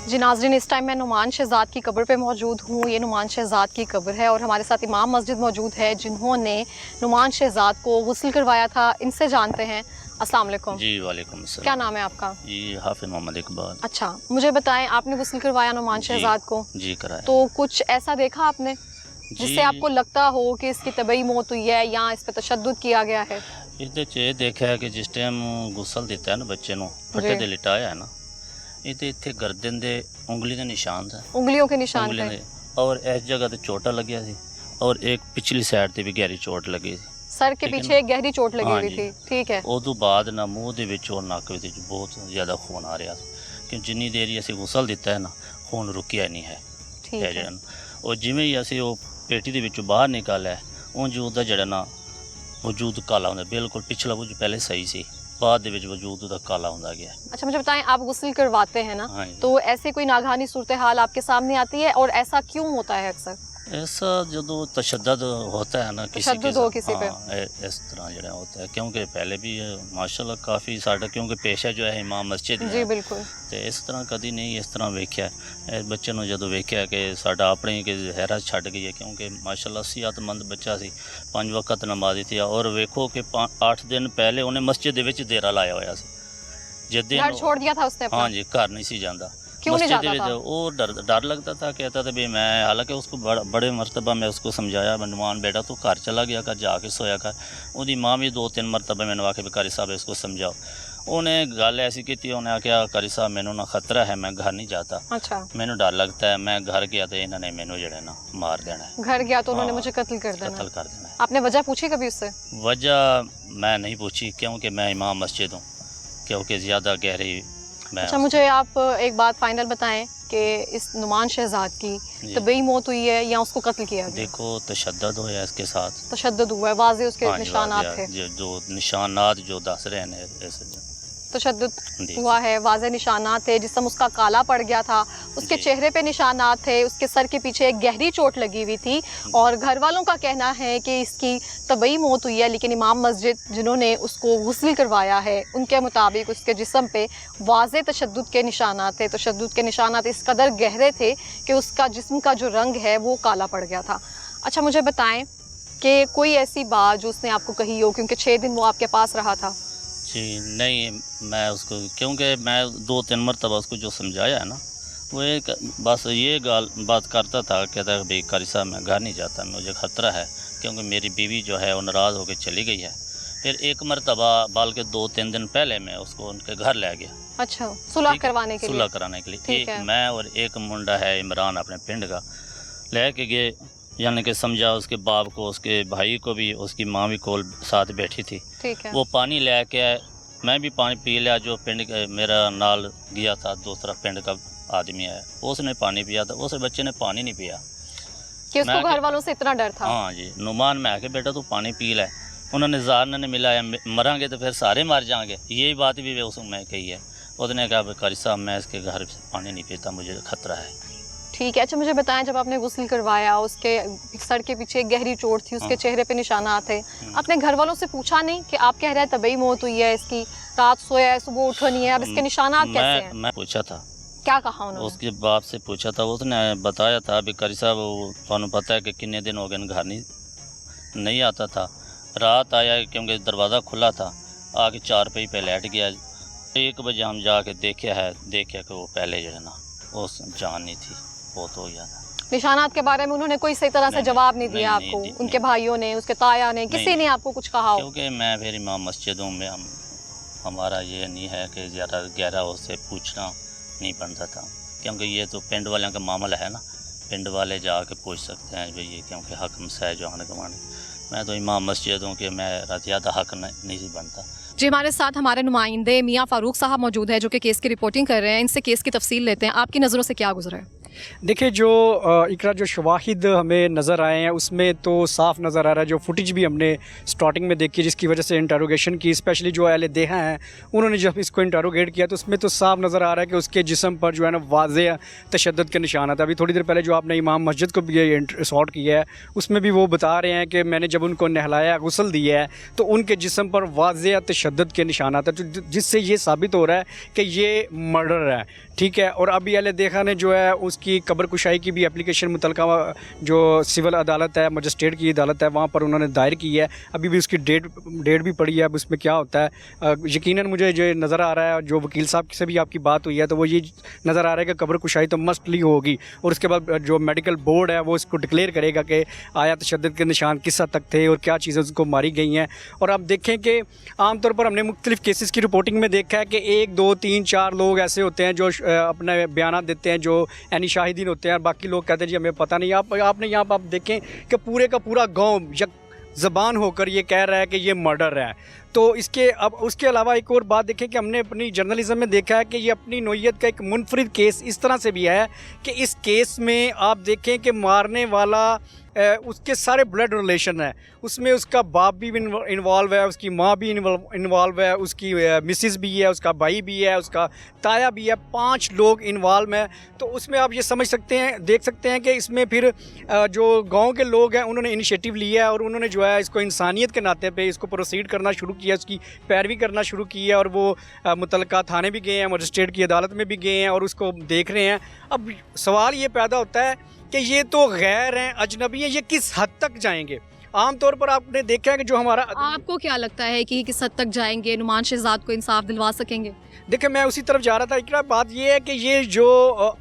जी नाज़रीन, इस टाइम मैं नुमान शहजाद की कब्र पे मौजूद हूँ। ये नुमान शहजाद की कब्र है और हमारे साथ इमाम मस्जिद मौजूद है जिन्होंने नुमान शहजाद को गुस्ल करवाया था। इनसे जानते हैं। अस्सलाम वालेकुम। जी वालेकुम अस्सलाम। क्या नाम है आपका? जी हाफिज मोहम्मद इकबाल। अच्छा, मुझे बताएं, आपने गुस्ल करवाया नुमान शहजाद को? जी कराया। तो कुछ ऐसा देखा आपने जिससे आपको लगता हो कि इसकी तबई मौत हुई है या इस पर तशद्दुद किया गया है? ये देखा है कि जिस टाइम गुस्ल दिता है ना बच्चे को, फटे दे लिटाया है ना, ये इतने गर्दन दे उंगली के निशान थे, उंगलियों के निशान थे, और इस जगह ते चोटा लगिया थी और एक पिछली साइड ते भी गहरी चोट लगी थी। सर के पीछे एक गहरी चोट लगी हुई थी। ठीक है। उदू बाद ना मूँह दे विच और नक विच बहुत ज़्यादा खून आ रहा था, क्योंकि जिन्नी देर असीं गुस्ल दिता है ना, खून रुकिया नहीं है। ठीक है। और जिवें ही असीं वो पेटी दे विचों बाहर निकालिया, उंज उहदा जिहड़ा ना वजूद काला होंदा, बिल्कुल पिछला कुछ पहले सही सी, ਬਾਅਦ ਦੇ ਵਿੱਚ ਵਜੂਦ ਉਹਦਾ ਕਾਲਾ ਹੁੰਦਾ ਗਿਆ। अच्छा मुझे बताएं, आप गुस्ल करवाते हैं ना, हाँ जी। तो ऐसे कोई नागहानी सूरत हाल आपके सामने आती है और ऐसा क्यों होता है अक्सर? ऐसा ਜਦੋਂ तशद्दुद होता है ना किसी के तशद्दुद हो किसी पे। इस तरह ਜਿਹੜਾ होता है, क्योंकि पहले भी माशाल्लाह काफ़ी ਸਾਡਾ ਕਿਉਂਕਿ ਪੇਸ਼ਾ ਜੋ ਹੈ ਇਮਾਮ ਮਸਜਿਦ जी बिल्कुल। ਤੇ ਇਸ ਤਰ੍ਹਾਂ ਕਦੀ ਨਹੀਂ ਇਸ ਤਰ੍ਹਾਂ ਵੇਖਿਆ। ਇਹ ਬੱਚੇ ਨੂੰ ਜਦੋਂ ਵੇਖਿਆ ਕਿ ਸਾਡਾ ਆਪਣੀ ਕਿ ਜ਼ਹਿਰਾ ਛੱਡ ਗਈ ਹੈ, ਕਿਉਂਕਿ ਮਾਸ਼ਾਅੱਲਾ ਸਿਹਤਮੰਦ ਬੱਚਾ ਸੀ, 5 ਵਕਤ ਨਮਾਜ਼ੀ ਸੀ, ਔਰ ਵੇਖੋ ਕਿ 8 ਦਿਨ ਪਹਿਲੇ ਉਹਨੇ ਮਸਜਿਦ ਦੇ ਵਿੱਚ ਡੇਰਾ ਲਾਇਆ ਹੋਇਆ ਸੀ। ਜਿਸ ਦਿਨ घर छोड़ दिया था उसने अपना? हाँ जी, घर नहीं सी जाता। क्यों नहीं मस्जिद जाता में था? वो डर लगता था, कहता था भी मैं, हालांकि उसको बड़े मरतबा मैं उसको समझाया, मनमान बेटा तू घर चला गया कर, जाके सोया कर। उसकी माँ भी 2-3 मरतबा मैंने आके भी कारी साहब इसको समझाओ। उन्हें गल ऐसी की थी, उन्हें आख्या कारी साहब मैनू ना खतरा है, मैं घर नहीं जाता, अच्छा। मैनू डर लगता है, मैं घर गया तो इन्होंने मैनू जड़े ना मार देना है, घर गया तो उन्होंने हाँ, मुझे कत्ल कर देना। कत्ल कर देना है। आपने वजह पूछी कभी उससे? वजह मैं नहीं पूछी, क्योंकि मैं इमाम मस्जिद हूँ, क्योंकि ज़्यादा गहरी मैं। अच्छा, मुझे आप एक बात फाइनल बताएं कि इस नुमान शहजाद की तबई मौत हुई है या उसको कत्ल किया गया? देखो तशद्दुद होया इसके साथ, तशद्दुद हुआ है, वाज़े उसके हाँ जी, निशानात वाज़ेह थे। जो निशानात जो दस रहे हैं ऐसे तशद्दुद जी। हुआ है, वाज़े निशानात थे, जिस्म उसका काला पड़ गया था, उसके जी। चेहरे पे निशानात थे, उसके सर के पीछे एक गहरी चोट लगी हुई थी, और घर वालों का कहना है कि इसकी तबई मौत हुई है, लेकिन इमाम मस्जिद जिन्होंने उसको गुस्ल करवाया है उनके मुताबिक उसके जिस्म पे वाज़े तशद्दुद के निशानात थे। तशद्दुद के निशानात इस कदर गहरे थे कि उसका जिस्म का जो रंग है वो काला पड़ गया था। अच्छा, मुझे बताएं कि कोई ऐसी बात जो उसने आपको कही हो, क्योंकि 6 दिन वो आपके पास रहा था। जी नहीं, मैं उसको, क्योंकि मैं 2-3 मरतबा उसको जो समझाया है ना, वो एक बस ये बात करता था, कहता है भाई कारी साहब मैं घर नहीं जाता, मुझे ख़तरा है, क्योंकि मेरी बीवी जो है वो नाराज़ होकर चली गई है। फिर एक मरतबा बल्कि 2-3 दिन पहले मैं उसको उनके घर ले गया। अच्छा, सुलह करवाने के लिए? सुलह कराने के लिए। ठीक एक है। मैं और एक मुंडा है इमरान अपने पिंड का, ले के गए, यानी कि समझा उसके बाप को, उसके भाई को भी, उसकी माँ भी कोल साथ बैठी थी। ठीक है। वो पानी ले के आए, मैं भी पानी पी लिया, जो पिंड मेरा नाल गया था, दूसरा पिंड का आदमी है, उसने पानी पिया था, उस बच्चे ने पानी नहीं पिया कि उसको घर वालों से इतना डर था? हाँ जी। नुमान में आके बेटा तू पानी पी ले, उन्होंने ज़ार ने मिलाया, मरांगे तो फिर सारे मर जाएंगे, यही बात भी उसने कही है। उसने कहा कारी साहब मैं इसके घर से पानी नहीं पीता, मुझे खतरा है। ठीक है। अच्छा, मुझे बताएं, जब आपने गुस्ल करवाया, उसके सर के पीछे एक गहरी चोट थी, उसके चेहरे पे निशानात थे, आपने घर वालों से पूछा नहीं कि आप कह रहे हैं तबई मौत हुई है इसकी, रात सोया है, सुबह उठा नहीं है, अब इसके निशानात कैसे हैं? मैं पूछा था, क्या कहा उन्होंने? उसके बाप से पूछा था, उसने बताया था अभी कारी साहब थानू पता है कि कितने दिन हो गए घर नहीं आता था, रात आया क्योंकि दरवाज़ा खुला था, आके 4 पे लेट गया। 1 बजे हम जाके देखा कि वो पहले जो है ना उस जान नहीं थी, बहुत हो गया था। निशानात के बारे में उन्होंने कोई सही तरह से जवाब नहीं दिया नहीं, आपको? नहीं, उनके भाइयों ने, उसके ताया ने, किसी ने आपको कुछ कहा हो? क्योंकि मैं फिर इमाम मस्जिदों में हमारा ये नहीं है कि ज़्यादा गहरा उससे पूछना नहीं बनता था, क्योंकि ये तो पिंड वालों का मामला है ना, पिंड वाले जाके पूछ सकते हैं भाई ये, क्योंकि हक हमसे है जो आने गवाने। मैं तो इमाम मस्जिद हूँ कि मेरा ज़्यादा हक नहीं बनता। जी, हमारे साथ हमारे नुमाइंदे मियाँ फ़ारूक साहब मौजूद है, जो कि केस की रिपोर्टिंग कर रहे हैं। इनसे केस की तफसील लेते हैं। आपकी नज़रों से क्या गुजरा है? देखिए, जो इकरा जो शवाहिद हमें नज़र आए हैं उसमें तो साफ नज़र आ रहा है, जो फुटेज भी हमने स्टार्टिंग में देखी जिसकी वजह से इंटरोगेशन की, स्पेशली जो अहले देहा हैं उन्होंने जब इसको इंटरोगेट किया तो उसमें तो साफ नज़र आ रहा है कि उसके जिस्म पर जो है ना वाज़ेह तशद्दुद के निशान था। अभी थोड़ी देर पहले जो आपने इमाम मस्जिद को भी शॉट किया है उसमें भी वो बता रहे हैं कि मैंने जब उनको नहलाया, गुस्ल दिया है तो उनके जिस्म पर वाज़ेह तशद्दुद के निशान था, जिससे ये साबित हो रहा है कि ये मर्डर है। ठीक है। और अभी अहले देखा ने जो है उसकी कब्र कुशाई की भी एप्लीकेशन मुतलका जो सिविल अदालत है, मजिस्ट्रेट की अदालत है, वहाँ पर उन्होंने दायर की है। अभी भी उसकी डेट भी पड़ी है। अब उसमें क्या होता है यकीनन मुझे जो नज़र आ रहा है, जो वकील साहब से भी आपकी बात हुई है तो वो ये नज़र आ रहा है कि कब्र कुशाई तो मस्टली होगी, और उसके बाद जो मेडिकल बोर्ड है वो इसको डिक्लेयर करेगा कि आया तशद्दुद के निशान किस हद तक थे और क्या चीज़ें उसको मारी गई हैं। और आप देखें कि आमतौर पर हमने मुख्तलिफ केसेस की रिपोर्टिंग में देखा है कि 1, 2, 3, 4 लोग ऐसे होते हैं जो अपने बयान देते हैं, जो यानी शाहिदीन होते हैं, और बाकी लोग कहते हैं जी हमें पता नहीं। आपने यहाँ पर आप देखें कि पूरे का पूरा गाँव यक ज़बान होकर ये कह रहा है कि ये मर्डर है। तो इसके अब उसके अलावा एक और बात देखें कि हमने अपनी जर्नलिज्म में देखा है कि ये अपनी नोयत का एक मुनफरिद केस इस तरह से भी है कि इस केस में आप देखें कि मारने वाला اس کے سارے بلڈ ریلیشن ہیں، اس میں اس کا باپ بھی انوالو ہے، اس کی ماں بھی انوالو ہے، اس کی مسز بھی ہے، اس کا بھائی بھی ہے، اس کا تایا بھی ہے، 5 لوگ انوالو ہیں. تو اس میں آپ یہ سمجھ سکتے ہیں، دیکھ سکتے ہیں کہ اس میں پھر جو گاؤں کے لوگ ہیں انہوں نے انیشیٹو لیا ہے اور انہوں نے جو ہے اس کو انسانیت کے ناطے پہ اس کو پروسیڈ کرنا شروع کیا، اس کی پیروی کرنا شروع کی ہے، اور وہ متعلقہ تھانے بھی گئے ہیں، مجسٹریٹ کی عدالت میں بھی گئے ہیں اور اس کو دیکھ رہے ہیں. اب سوال یہ پیدا ہوتا ہے کہ یہ تو غیر ہیں، اجنبی ہیں، یہ کس حد تک جائیں گے؟ عام طور پر آپ نے دیکھا ہے کہ جو ہمارا، آپ کو کیا لگتا ہے کہ کس حد تک جائیں گے، نعمان شہزاد کو انصاف دلوا سکیں گے؟ دیکھیں میں اسی طرف جا رہا تھا. اقرا بات یہ ہے کہ یہ جو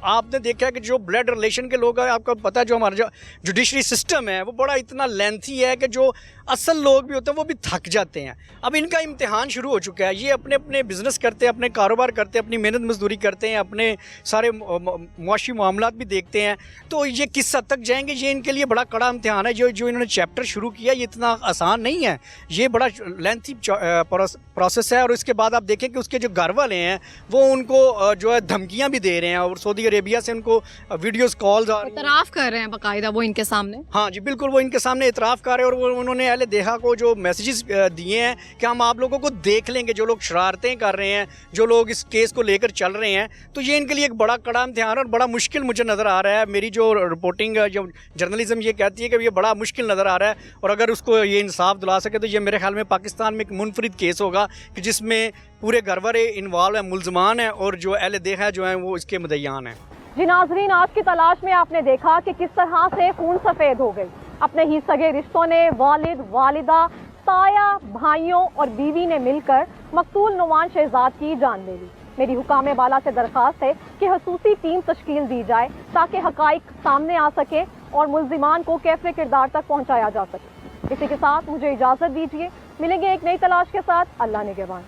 آپ نے دیکھا ہے کہ جو بلڈ ریلیشن کے لوگ ہیں، آپ کو پتہ ہے جو ہمارا جوڈیشری سسٹم ہے وہ بڑا اتنا لینتھی ہے کہ جو اصل لوگ بھی ہوتے ہیں وہ بھی تھک جاتے ہیں. اب ان کا امتحان شروع ہو چکا ہے، یہ اپنے اپنے بزنس کرتے ہیں، اپنے کاروبار کرتے ہیں، اپنی محنت مزدوری کرتے ہیں، اپنے سارے معاشی معاملات بھی دیکھتے ہیں. تو یہ کس حد تک جائیں گے، یہ ان کے لیے بڑا کڑا امتحان ہے. جو انہوں نے چیپٹر شروع کیا یہ اتنا آسان نہیں ہے، یہ بڑا لینتھی پروسیس ہے. اور اس کے بعد آپ دیکھیں کہ اس کے جو گھر والے ہیں وہ ان کو جو ہے دھمکیاں بھی دے رہے ہیں، اور سعودی عربیہ سے ان کو ویڈیوز کالز آ رہی ہیں، اعتراف کر رہے ہیں باقاعدہ وہ ان کے سامنے. ہاں جی بالکل، وہ ان کے سامنے اعتراف کر رہے ہیں. اور وہ انہوں نے اہل دیہا کو جو میسیجز دیے ہیں کہ ہم آپ لوگوں کو دیکھ لیں گے، جو لوگ شرارتیں کر رہے ہیں، جو لوگ اس کیس کو لے کر چل رہے ہیں. تو یہ ان کے لیے ایک بڑا کڑا امتحان اور بڑا مشکل مجھے نظر آ رہا ہے. میری جو رپورٹنگ جو جرنلزم یہ کہتی ہے کہ یہ بڑا مشکل نظر آ رہا ہے. اور اگر اس کو یہ انصاف دلا سکے تو یہ میرے خیال میں پاکستان میں ایک منفرد کیس ہوگا کہ جس میں پورے گھر والے انوالو ہیں، ملزمان ہیں، اور جو اہل دیہا جو ہیں وہ اس کے مدعیان ہیں. جی ناظرین، آج کی تلاش میں آپ نے دیکھا کہ کس طرح سے خون سفید ہو گئی. اپنے ہی سگے رشتوں نے، والد، والدہ، تایا، بھائیوں اور بیوی نے مل کر مقتول نعمان شہزاد کی جان لے لی. میری حکام بالا سے درخواست ہے کہ خصوصی ٹیم تشکیل دی جائے تاکہ حقائق سامنے آ سکے اور ملزمان کو کیفر کردار تک پہنچایا جا سکے. اسی کے ساتھ مجھے اجازت دیجیے، ملیں گے ایک نئی تلاش کے ساتھ. اللہ نگہبان.